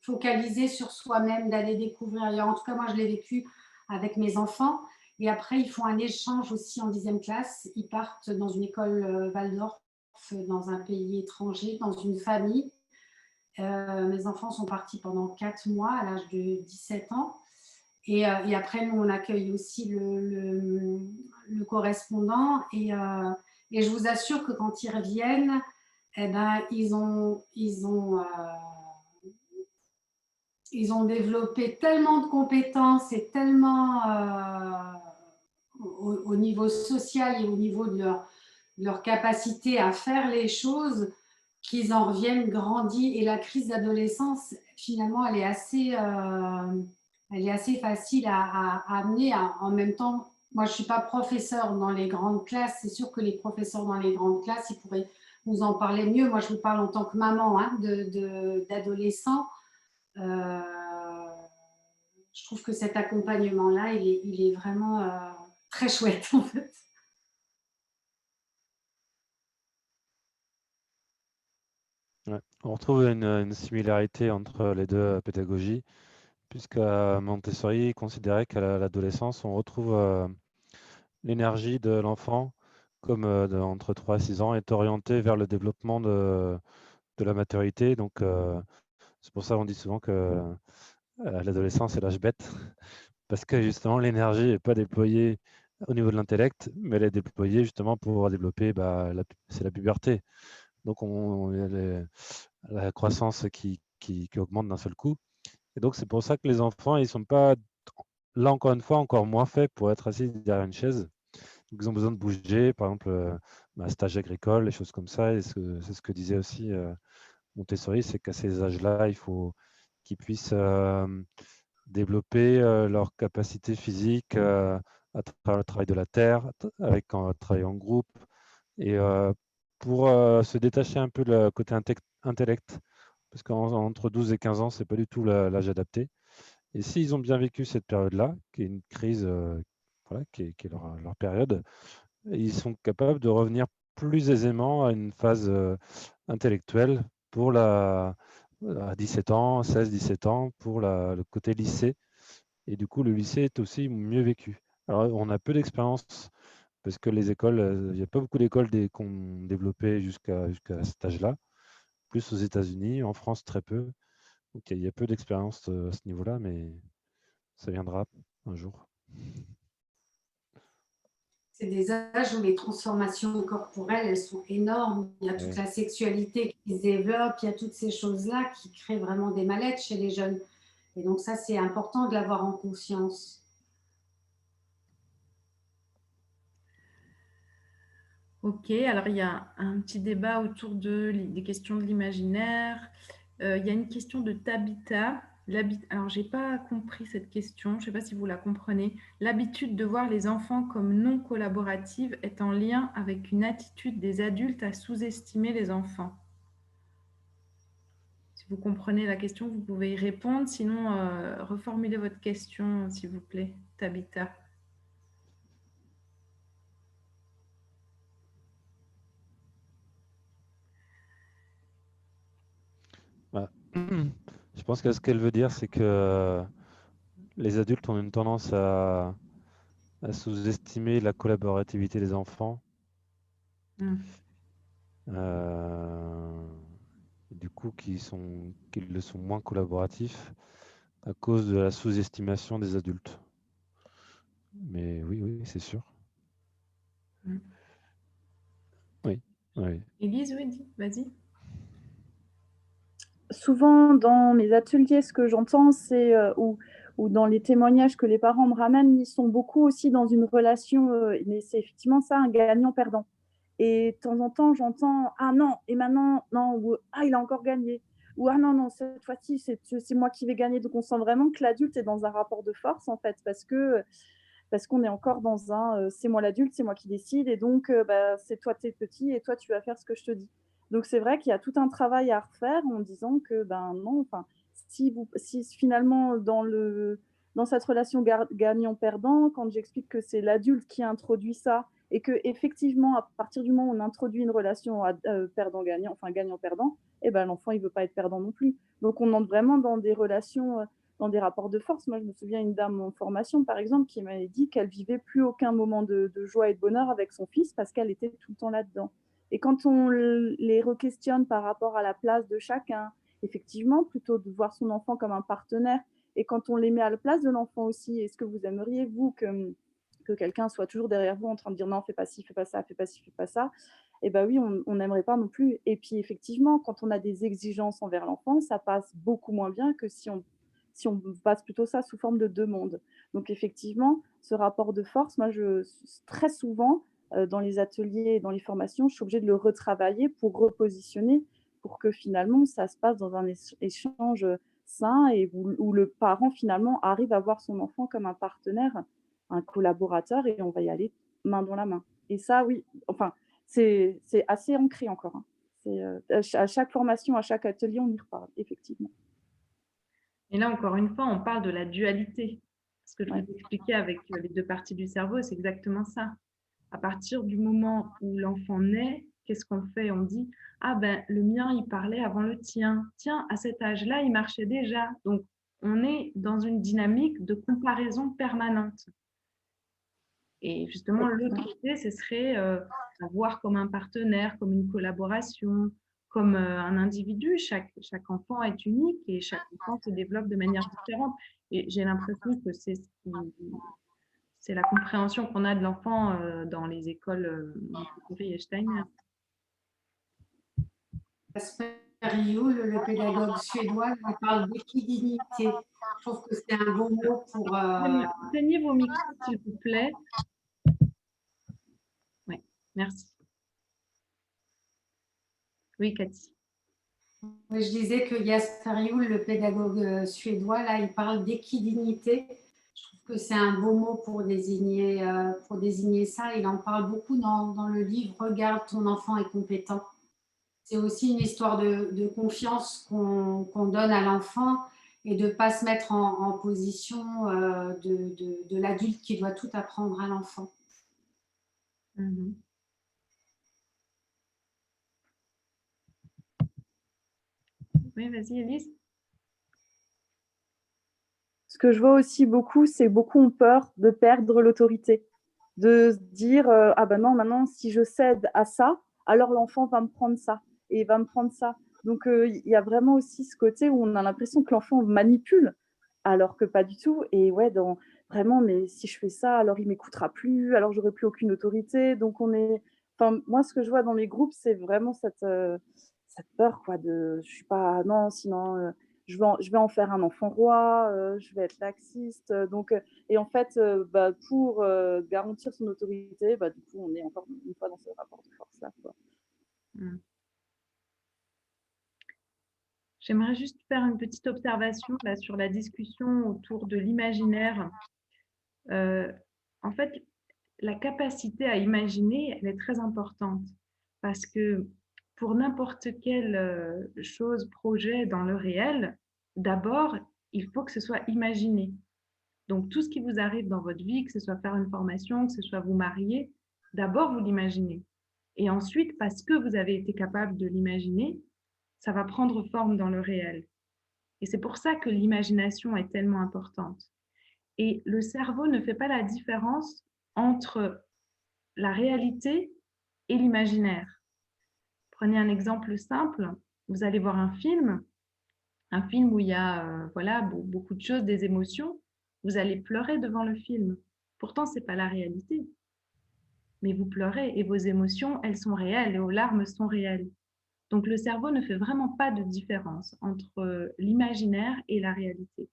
focalisé sur soi-même, d'aller découvrir. Et en tout cas, moi, je l'ai vécu avec mes enfants. Et après, ils font un échange aussi en 10e classe. Ils partent dans une école Waldorf, dans un pays étranger, dans une famille. Mes enfants sont partis pendant 4 mois à l'âge de 17 ans. Et après, nous, on accueille aussi le correspondant. Et je vous assure que quand ils reviennent, eh ben, ils ont développé tellement de compétences et tellement au niveau social et au niveau de leur capacité à faire les choses qu'ils en reviennent grandis. Et la crise d'adolescence, finalement, elle est assez facile à amener. En même temps, moi, je ne suis pas professeure dans les grandes classes. C'est sûr que les professeurs dans les grandes classes, ils pourraient vous en parler mieux. Moi, je vous parle en tant que maman d'adolescents. Je trouve que cet accompagnement-là, il est vraiment très chouette, en fait. Ouais. On retrouve une similarité entre les deux pédagogies, puisque Montessori considérait qu'à l'adolescence, on retrouve l'énergie de l'enfant, comme entre 3 et 6 ans, est orientée vers le développement de la maturité. Donc, c'est pour ça qu'on dit souvent que l'adolescence, c'est l'âge bête, parce que justement, l'énergie n'est pas déployée au niveau de l'intellect, mais elle est déployée justement pour développer, c'est la puberté. Donc, la croissance qui augmente d'un seul coup. Et donc, c'est pour ça que les enfants, ils ne sont pas, là encore une fois, encore moins faits pour être assis derrière une chaise. Donc, ils ont besoin de bouger, par exemple, stage agricole, les choses comme ça. Et c'est ce que disait aussi Montessori, c'est qu'à ces âges-là, il faut qu'ils puissent développer leur capacité physique à travers le travail de la terre, avec un travail en groupe, et pour se détacher un peu de le côté intellect, parce qu'entre 12 et 15 ans, c'est pas du tout l'âge adapté. Et s'ils ont bien vécu cette période-là, qui est une crise, voilà, qui est leur période, ils sont capables de revenir plus aisément à une phase intellectuelle pour à 17 ans, 16-17 ans, pour le côté lycée. Et du coup, le lycée est aussi mieux vécu. Alors, on a peu d'expérience parce que les écoles, il n'y a pas beaucoup d'écoles qui ont développé jusqu'à cet âge-là, plus aux États-Unis, en France très peu. Donc il y a peu d'expérience à ce niveau-là, mais ça viendra un jour. C'est des âges où les transformations corporelles, elles sont énormes. Il y a toute la sexualité qui se développe, il y a toutes ces choses-là qui créent vraiment des mal-être chez les jeunes. Et donc ça, c'est important de l'avoir en conscience. Ok, alors il y a un petit débat autour des questions de l'imaginaire. Il y a une question de Tabitha Alors, j'ai pas compris cette question, je ne sais pas si vous la comprenez. L'habitude de voir les enfants comme non collaboratifs est en lien avec une attitude des adultes à sous-estimer les enfants. Si vous comprenez la question, vous pouvez y répondre. Sinon, reformulez votre question, s'il vous plaît, Tabitha. Bah, je pense que ce qu'elle veut dire, c'est que les adultes ont une tendance à sous-estimer la collaborativité des enfants. Mm. Du coup, qu'ils le sont moins collaboratifs à cause de la sous-estimation des adultes. Mais oui, c'est sûr. Mm. Oui. Élise, oui, vas-y. Souvent, dans mes ateliers, ce que j'entends, c'est ou dans les témoignages que les parents me ramènent, ils sont beaucoup aussi dans une relation, mais c'est effectivement ça, un gagnant-perdant. Et de temps en temps, j'entends « Ah non, et maintenant, non » ou « Ah, il a encore gagné » ou « Ah non, non, cette fois-ci, c'est moi qui vais gagner ». Donc, on sent vraiment que l'adulte est dans un rapport de force, en fait, parce qu'on est encore dans un c'est moi l'adulte, c'est moi qui décide, et donc c'est toi, t'es petit, et toi, tu vas faire ce que je te dis. Donc, c'est vrai qu'il y a tout un travail à refaire en disant que, non, enfin, si finalement, dans cette relation gagnant-perdant, quand j'explique que c'est l'adulte qui introduit ça, et que effectivement, à partir du moment où on introduit une relation perdant-gagnant, enfin gagnant-perdant, l'enfant, il ne veut pas être perdant non plus. Donc, on entre vraiment dans des relations dans des rapports de force. Moi, je me souviens d'une dame en formation, par exemple, qui m'avait dit qu'elle vivait plus aucun moment de joie et de bonheur avec son fils parce qu'elle était tout le temps là-dedans. Et quand on les re-questionne par rapport à la place de chacun, effectivement, plutôt de voir son enfant comme un partenaire, et quand on les met à la place de l'enfant aussi, est-ce que vous aimeriez, vous, que quelqu'un soit toujours derrière vous en train de dire non, fais pas ci, fais pas ça, fais pas ci, fais pas ça? Eh bien oui, on n'aimerait pas non plus. Et puis effectivement, quand on a des exigences envers l'enfant, ça passe beaucoup moins bien que si on passe plutôt ça sous forme de demande. Donc effectivement, ce rapport de force, moi, très souvent, dans les ateliers et dans les formations, je suis obligée de le retravailler pour repositionner, pour que finalement, ça se passe dans un échange sain et où le parent, finalement, arrive à voir son enfant comme un partenaire, un collaborateur, et on va y aller main dans la main. Et ça, oui, enfin, c'est assez ancré encore. Hein. À chaque formation, à chaque atelier, on y reparle, effectivement. Et là, encore une fois, on parle de la dualité. Ce que je vous expliquais avec les deux parties du cerveau, c'est exactement ça. À partir du moment où l'enfant naît, qu'est-ce qu'on fait? On dit « Ah ben, le mien, il parlait avant le tien. Tiens, à cet âge-là, il marchait déjà. » Donc, on est dans une dynamique de comparaison permanente. Et justement, l'autre côté, ce serait à voir comme un partenaire, comme une collaboration, comme un individu. Chaque enfant est unique et chaque enfant se développe de manière différente. Et j'ai l'impression que c'est la compréhension qu'on a de l'enfant dans les écoles Montessori et Steiner. Kasper Rioul, le pédagogue suédois, il parle d'équidinité. Je trouve que c'est un bon mot pour... Éteignez vos micros, s'il vous plaît. Oui, merci. Oui, Cathy. Oui, je disais que Jasper Rioul, le pédagogue suédois, là, il parle d'équidignité. Je trouve que c'est un beau mot pour désigner ça. Il en parle beaucoup dans le livre « Regarde, ton enfant est compétent ». C'est aussi une histoire de confiance qu'on donne à l'enfant et de ne pas se mettre en position de l'adulte qui doit tout apprendre à l'enfant. Mm-hmm. Oui, vas-y, Élise. Ce que je vois aussi beaucoup, c'est beaucoup ont peur de perdre l'autorité, de se dire ah ben non, maintenant si je cède à ça, alors l'enfant va me prendre ça et va me prendre ça. Donc il y a vraiment aussi ce côté où on a l'impression que l'enfant manipule, alors que pas du tout. Et ouais, vraiment, mais si je fais ça, alors il m'écoutera plus, alors j'aurai plus aucune autorité. Donc moi ce que je vois dans les groupes, c'est vraiment cette peur quoi je suis pas non, sinon je vais en faire un enfant roi, je vais être laxiste. Et en fait, pour garantir son autorité, du coup, on est encore une fois dans ce rapport de force-là. J'aimerais juste faire une petite observation là, sur la discussion autour de l'imaginaire. En fait, la capacité à imaginer, elle est très importante parce que pour n'importe quelle chose, projet dans le réel, d'abord, il faut que ce soit imaginé. Donc, tout ce qui vous arrive dans votre vie, que ce soit faire une formation, que ce soit vous marier, d'abord, vous l'imaginez. Et ensuite, parce que vous avez été capable de l'imaginer, ça va prendre forme dans le réel. Et c'est pour ça que l'imagination est tellement importante. Et le cerveau ne fait pas la différence entre la réalité et l'imaginaire. Prenez un exemple simple, vous allez voir un film où il y a voilà, beaucoup de choses, des émotions, vous allez pleurer devant le film. Pourtant, ce n'est pas la réalité. Mais vous pleurez et vos émotions, elles sont réelles et vos larmes sont réelles. Donc le cerveau ne fait vraiment pas de différence entre l'imaginaire et la réalité.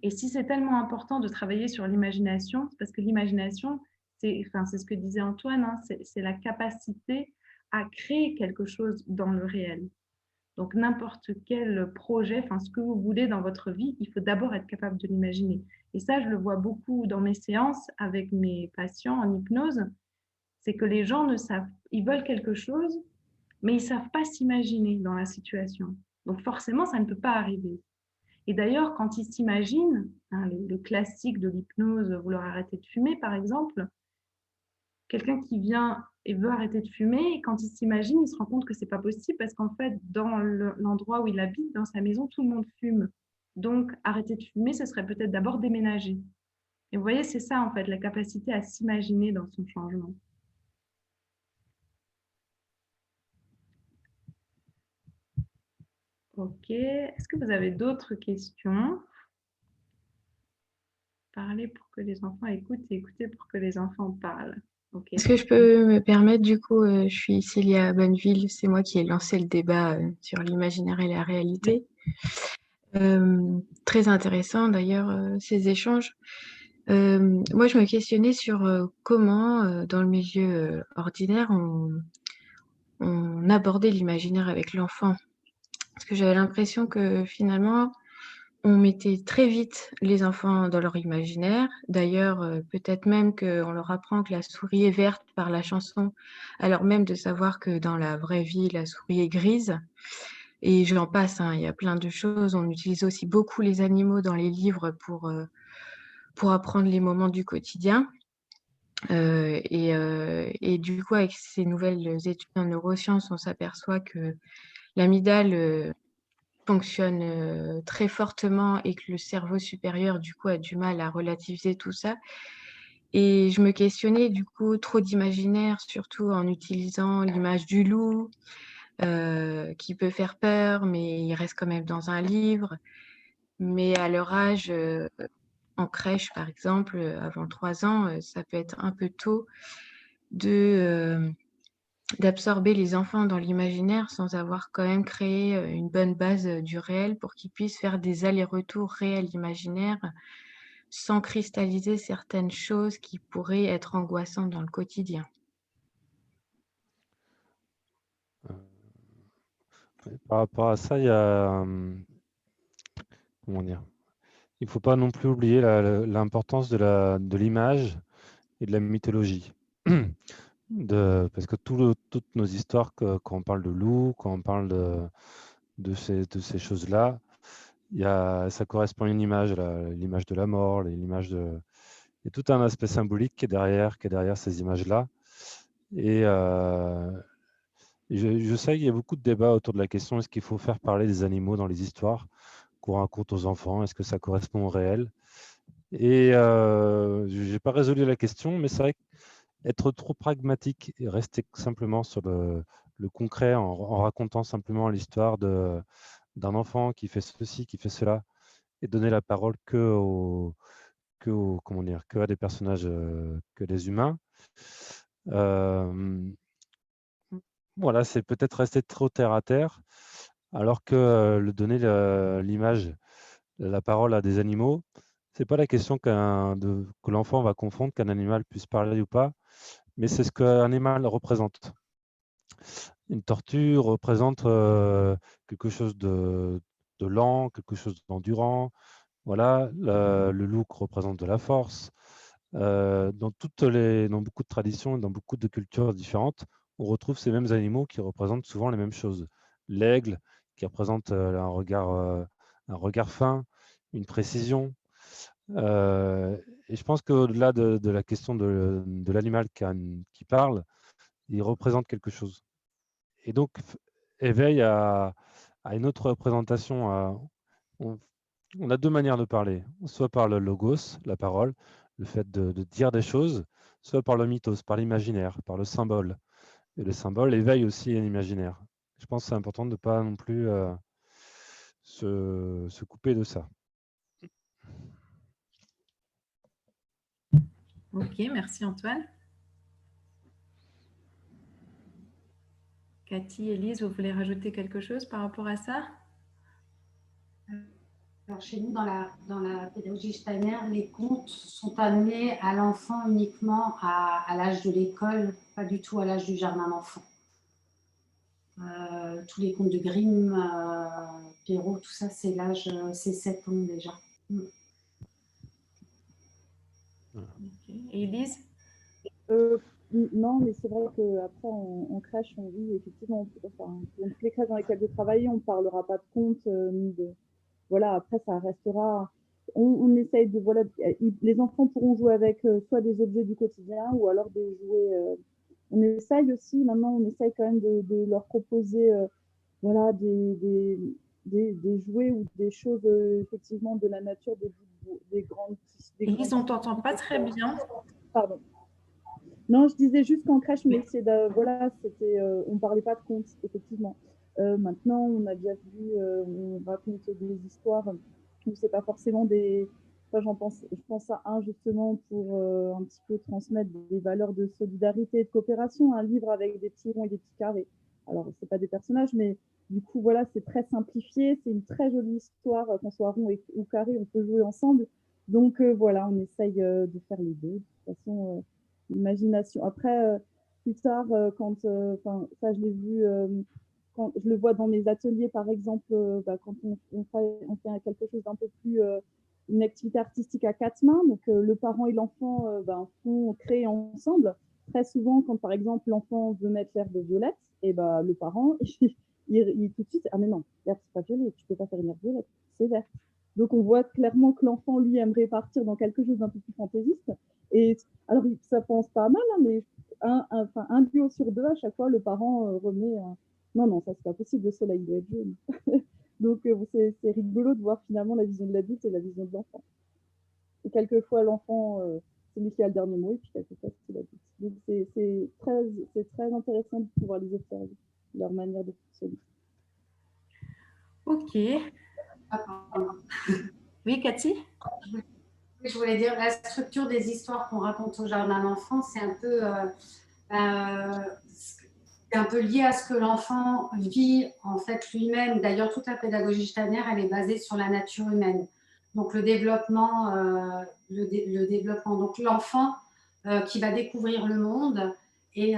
Et si c'est tellement important de travailler sur l'imagination, c'est parce que l'imagination, c'est ce que disait Antoine, hein, c'est la capacité à créer quelque chose dans le réel. Donc n'importe quel projet, ce que vous voulez dans votre vie, il faut d'abord être capable de l'imaginer. Et ça, je le vois beaucoup dans mes séances avec mes patients en hypnose, c'est que les gens ils veulent quelque chose, mais ils ne savent pas s'imaginer dans la situation. Donc forcément, ça ne peut pas arriver. Et d'ailleurs, quand ils s'imaginent, hein, le classique de l'hypnose, vouloir arrêter de fumer par exemple, quelqu'un qui vient et veut arrêter de fumer, et quand il s'imagine, il se rend compte que ce n'est pas possible parce qu'en fait, dans l'endroit où il habite, dans sa maison, tout le monde fume. Donc, arrêter de fumer, ce serait peut-être d'abord déménager. Et vous voyez, c'est ça en fait, la capacité à s'imaginer dans son changement. Ok, est-ce que vous avez d'autres questions? Parler pour que les enfants écoutent et écouter pour que les enfants parlent. Okay. Est-ce que je peux me permettre, du coup, je suis Célia Bonneville, c'est moi qui ai lancé le débat sur l'imaginaire et la réalité. Très intéressant d'ailleurs ces échanges. Moi, je me questionnais sur comment, dans le milieu ordinaire, on abordait l'imaginaire avec l'enfant. Parce que j'avais l'impression que finalement, on mettait très vite les enfants dans leur imaginaire. D'ailleurs, peut-être même qu'on leur apprend que la souris est verte par la chanson, alors même de savoir que dans la vraie vie, la souris est grise. Et j'en passe, hein, il y a plein de choses. On utilise aussi beaucoup les animaux dans les livres pour apprendre les moments du quotidien. Et du coup, avec ces nouvelles études en neurosciences, on s'aperçoit que l'amygdale fonctionne très fortement et que le cerveau supérieur, du coup, a du mal à relativiser tout ça. Et je me questionnais, du coup, trop d'imaginaire, surtout en utilisant l'image du loup, qui peut faire peur, mais il reste quand même dans un livre. Mais à leur âge, en crèche, par exemple, avant 3 ans, ça peut être un peu tôt d'absorber les enfants dans l'imaginaire sans avoir quand même créé une bonne base du réel pour qu'ils puissent faire des allers-retours réels-imaginaires sans cristalliser certaines choses qui pourraient être angoissantes dans le quotidien. Par rapport à ça, il y a, comment dire, il ne faut pas non plus oublier l'importance de l'image et de la mythologie. Parce que toutes nos histoires, quand on parle de loup, quand on parle de ces choses-là, ça correspond à une image, l'image de la mort, l'image de... Il y a tout un aspect symbolique qui est derrière ces images-là. Et je sais qu'il y a beaucoup de débats autour de la question, est-ce qu'il faut faire parler des animaux dans les histoires qu'on raconte aux enfants? Est-ce que ça correspond au réel? Et je n'ai pas résolu la question, mais c'est vrai qu'être trop pragmatique et rester simplement sur le concret en racontant simplement l'histoire d'un enfant qui fait ceci, qui fait cela, et donner la parole que à des personnages, que des humains. Voilà, c'est peut-être rester trop terre à terre, alors que donner l'image, la parole à des animaux, c'est pas la question que l'enfant va confondre qu'un animal puisse parler ou pas, mais c'est ce qu'un animal représente. Une tortue représente quelque chose de lent, quelque chose d'endurant. Voilà, le loup représente de la force. Dans beaucoup de traditions et dans beaucoup de cultures différentes, on retrouve ces mêmes animaux qui représentent souvent les mêmes choses. L'aigle, qui représente un regard fin, une précision. Et je pense qu'au-delà de la question de l'animal qui parle, il représente quelque chose. Et donc, éveille à une autre représentation. On a deux manières de parler, soit par le logos, la parole, le fait de dire des choses, soit par le mythos, par l'imaginaire, par le symbole. Et le symbole éveille aussi l'imaginaire. Je pense que c'est important de ne pas non plus se couper de ça. Ok, merci Antoine. Cathy, Élise, vous voulez rajouter quelque chose par rapport à ça? Alors, chez nous, dans la pédagogie Steiner, les contes sont amenés à l'enfant uniquement à l'âge de l'école, pas du tout à l'âge du jardin d'enfants. Tous les contes de Grimm, Perrault, tout ça, c'est l'âge, c'est 7 ans déjà. Okay. Et Élise? Non, mais c'est vrai qu'après, en crèche, on vit effectivement, enfin, dans toutes les crèches dans lesquelles j'ai travaillé, on ne parlera pas de contes, ni de. Voilà, après, ça restera. On essaye de. Voilà, les enfants pourront jouer avec soit des objets du quotidien ou alors des jouets. On essaye aussi, maintenant, on essaye quand même de leur proposer voilà, des jouets ou des choses, effectivement, de la nature, des grandes. Élise, on ne t'entend pas très bien. Pardon. Non, je disais juste qu'en crèche, on essayait de, voilà, c'était, on parlait pas de contes, effectivement. Maintenant, on a déjà vu, on raconte des histoires où c'est pas forcément des. Enfin, je pense à un justement pour un petit peu transmettre des valeurs de solidarité et de coopération, un livre avec des petits ronds et des petits carrés. Alors, c'est pas des personnages, mais du coup, voilà, c'est très simplifié, c'est une très jolie histoire, qu'on soit rond ou carré, on peut jouer ensemble. Donc voilà, on essaye de faire les deux. De toute façon, l'imagination. Après, plus tard, quand, ça je l'ai vu, quand je le vois dans mes ateliers, par exemple, quand on fait quelque chose d'un peu plus, une activité artistique à 4 mains, donc le parent et l'enfant font créer ensemble. Très souvent, quand par exemple l'enfant veut mettre l'herbe violette, et le parent, il tout de suite, ah mais non, l'herbe c'est pas violet, tu peux pas faire une herbe violette, c'est vert. Donc on voit clairement que l'enfant, lui, aimerait partir dans quelque chose d'un peu plus fantaisiste. Et alors, ça pense pas mal, hein, mais un duo sur deux, à chaque fois, le parent remet non, non, ça c'est pas possible, le soleil doit être jaune. Donc c'est rigolo de voir finalement la vision de l'adulte et la vision de l'enfant. Et quelquefois, l'enfant, c'est lui qui a le dernier mot, et puis quelquefois, c'est l'adulte. Donc c'est très intéressant de pouvoir les observer, leur manière de fonctionner. Ok. Oui, Cathy? Je voulais dire, la structure des histoires qu'on raconte au jardin d'enfants, c'est un peu lié à ce que l'enfant vit en fait lui-même. D'ailleurs, toute la pédagogie Steiner, elle est basée sur la nature humaine. Donc le développement, donc l'enfant qui va découvrir le monde et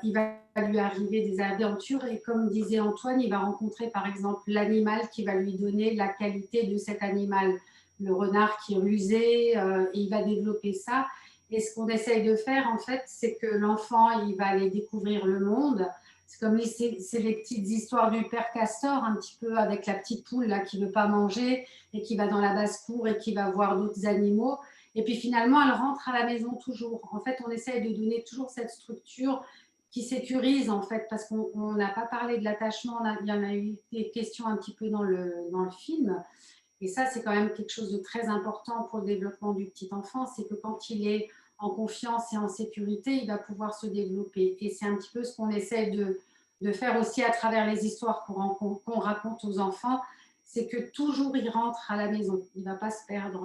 il va lui arriver des aventures et comme disait Antoine, il va rencontrer par exemple l'animal qui va lui donner la qualité de cet animal. Le renard qui est rusé, et il va développer ça. Et ce qu'on essaye de faire, en fait, c'est que l'enfant, il va aller découvrir le monde. C'est comme c'est les petites histoires du père Castor, un petit peu avec la petite poule là, qui ne veut pas manger et qui va dans la basse-cour et qui va voir d'autres animaux. Et puis finalement, elle rentre à la maison toujours. En fait, on essaye de donner toujours cette structure qui sécurise, en fait, parce qu'on n'a pas parlé de l'attachement. Il y en a eu des questions un petit peu dans le film. Et ça, c'est quand même quelque chose de très important pour le développement du petit enfant, c'est que quand il est en confiance et en sécurité, il va pouvoir se développer. Et c'est un petit peu ce qu'on essaie de faire aussi à travers les histoires qu'on raconte aux enfants, c'est que toujours il rentre à la maison. Il ne va pas se perdre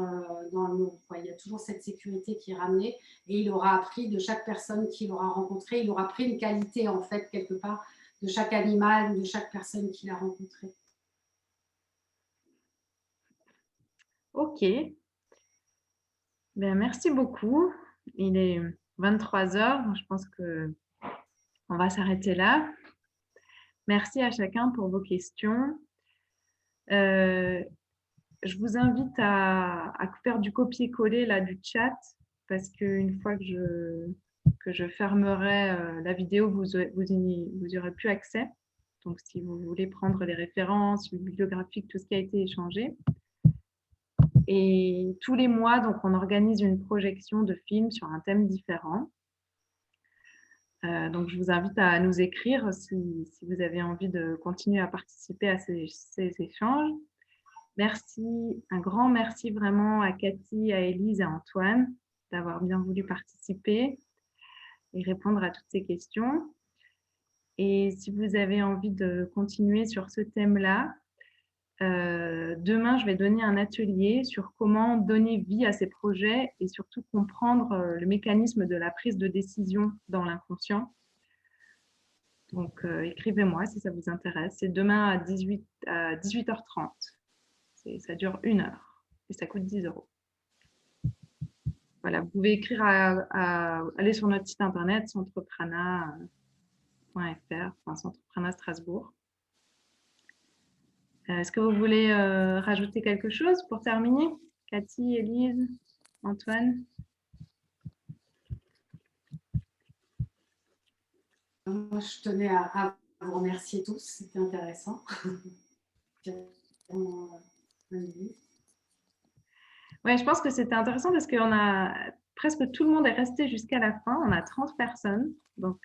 dans le monde. Il y a toujours cette sécurité qui est ramenée et il aura appris de chaque personne qu'il aura rencontrée, il aura pris une qualité en fait quelque part de chaque animal, de chaque personne qu'il a rencontrée. Ok. Ben, merci beaucoup. Il est 23 h, je pense qu'on va s'arrêter là. Merci à chacun pour vos questions. Je vous invite à faire du copier-coller là du chat parce qu'une fois que je fermerai la vidéo, vous y aurez plus accès. Donc, si vous voulez prendre les références bibliographiques, tout ce qui a été échangé. Et tous les mois, donc, on organise une projection de films sur un thème différent. Donc, je vous invite à nous écrire si vous avez envie de continuer à participer à ces échanges. Merci, un grand merci vraiment à Cathy, à Élise et à Antoine d'avoir bien voulu participer et répondre à toutes ces questions. Et si vous avez envie de continuer sur ce thème-là, demain, je vais donner un atelier sur comment donner vie à ces projets et surtout comprendre le mécanisme de la prise de décision dans l'inconscient. Donc, écrivez-moi si ça vous intéresse. C'est demain à 18h30. Ça dure 1 heure et ça coûte 10 €. Voilà, vous pouvez écrire aller sur notre site internet centreprana.fr, enfin Centre Prana Strasbourg. Est-ce que vous voulez rajouter quelque chose pour terminer? Cathy, Élise, Antoine? Moi, je tenais à vous remercier tous, c'était intéressant. Ouais, je pense que c'était intéressant parce que presque tout le monde est resté jusqu'à la fin. On a 30 personnes. Donc,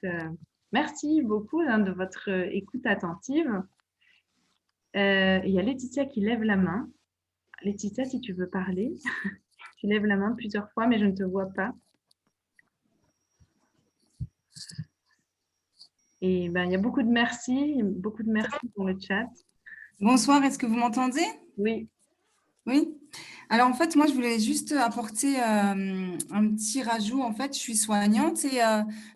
merci beaucoup de votre écoute attentive. Il y a Laetitia qui lève la main. Laetitia, si tu veux parler, tu lèves la main plusieurs fois, mais je ne te vois pas. Et il y a beaucoup de merci dans le chat. Bonsoir, est-ce que vous m'entendez? Oui. Oui. Alors, en fait, moi, je voulais juste apporter un petit rajout. En fait, je suis soignante et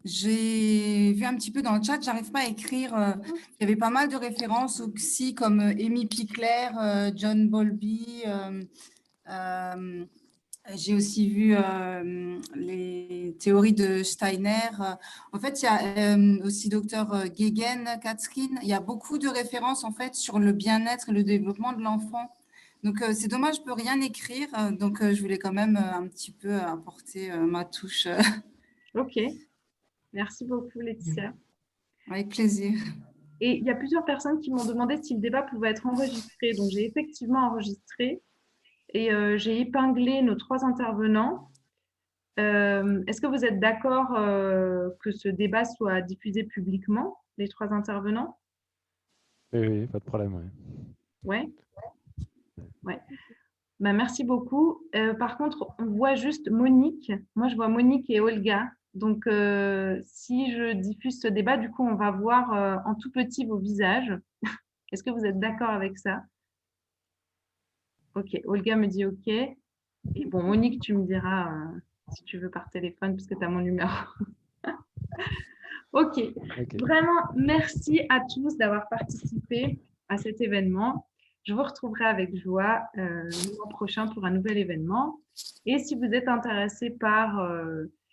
j'ai vu un petit peu dans le chat, j'arrive pas à écrire. Il y avait pas mal de références au psy comme Amy Pickler, John Bowlby. J'ai aussi vu les théories de Steiner. En fait, il y a aussi Dr Guéguen, Catherine. Il y a beaucoup de références en fait sur le bien-être et le développement de l'enfant. Donc, c'est dommage, je ne peux rien écrire. Donc, je voulais quand même un petit peu apporter ma touche. Ok. Merci beaucoup, Laetitia. Avec plaisir. Et il y a plusieurs personnes qui m'ont demandé si le débat pouvait être enregistré. Donc, j'ai effectivement enregistré et j'ai épinglé nos 3 intervenants. Est-ce que vous êtes d'accord que ce débat soit diffusé publiquement, les 3 intervenants? Oui, pas de problème. Ouais. Ouais. Merci beaucoup. Par contre, on voit juste Monique. Moi, je vois Monique et Olga. Donc, si je diffuse ce débat, du coup, on va voir en tout petit vos visages. Est-ce que vous êtes d'accord avec ça? Ok, Olga me dit ok. Et bon, Monique, tu me diras si tu veux par téléphone, puisque tu as mon numéro. Ok. Vraiment, merci à tous d'avoir participé à cet événement. Je vous retrouverai avec joie le mois prochain pour un nouvel événement. Et si vous êtes intéressé par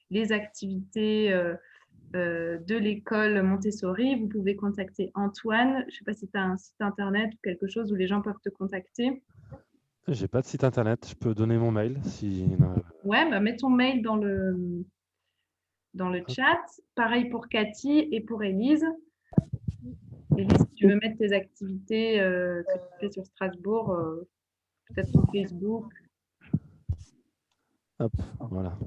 les activités de l'école Montessori, vous pouvez contacter Antoine. Je ne sais pas si tu as un site internet ou quelque chose où les gens peuvent te contacter. J'ai pas de site internet, je peux donner mon mail si. Ouais, mets ton mail dans le chat. Pareil pour Cathy et pour Élise. Élise, si tu veux mettre tes activités que tu fais sur Strasbourg, peut-être sur Facebook. Hop, voilà.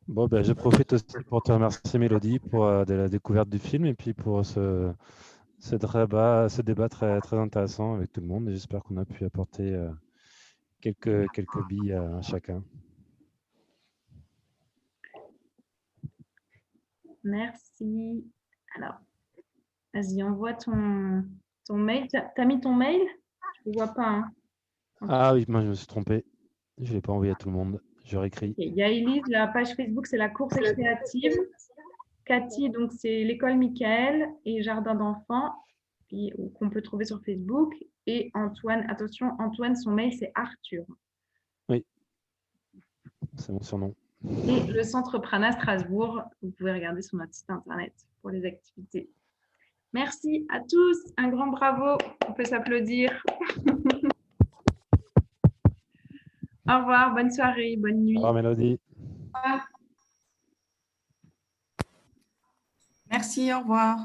Bon, je profite aussi pour te remercier, Mélodie, pour de la découverte du film et puis pour ce débat très, très intéressant avec tout le monde. J'espère qu'on a pu apporter quelques billes à chacun. Merci. Alors, vas-y, envoie ton mail. Tu as mis ton mail? Je ne vois pas. Hein. Ah oui, moi je me suis trompé. Je ne l'ai pas envoyé à tout le monde. Je réécris. Okay. Il y a Élise, la page Facebook, c'est la course créative. Cathy, donc c'est l'école Michael et Jardin d'enfants qu'on peut trouver sur Facebook. Et Antoine, attention, Antoine, son mail, c'est Arthur. Oui, c'est mon surnom. Et le Centre Prana Strasbourg, vous pouvez regarder sur notre site internet pour les activités. Merci à tous. Un grand bravo. On peut s'applaudir. Au revoir. Bonne soirée. Bonne nuit. Au revoir, Mélodie. Merci, au revoir.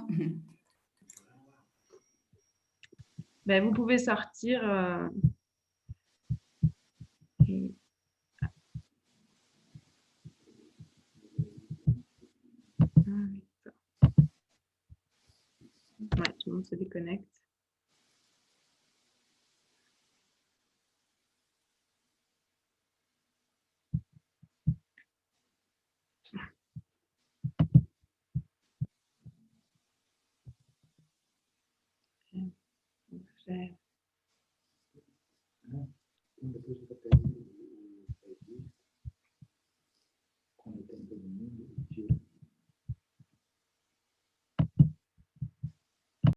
Ben, vous pouvez sortir. Ouais, tout le monde se déconnecte. On va faire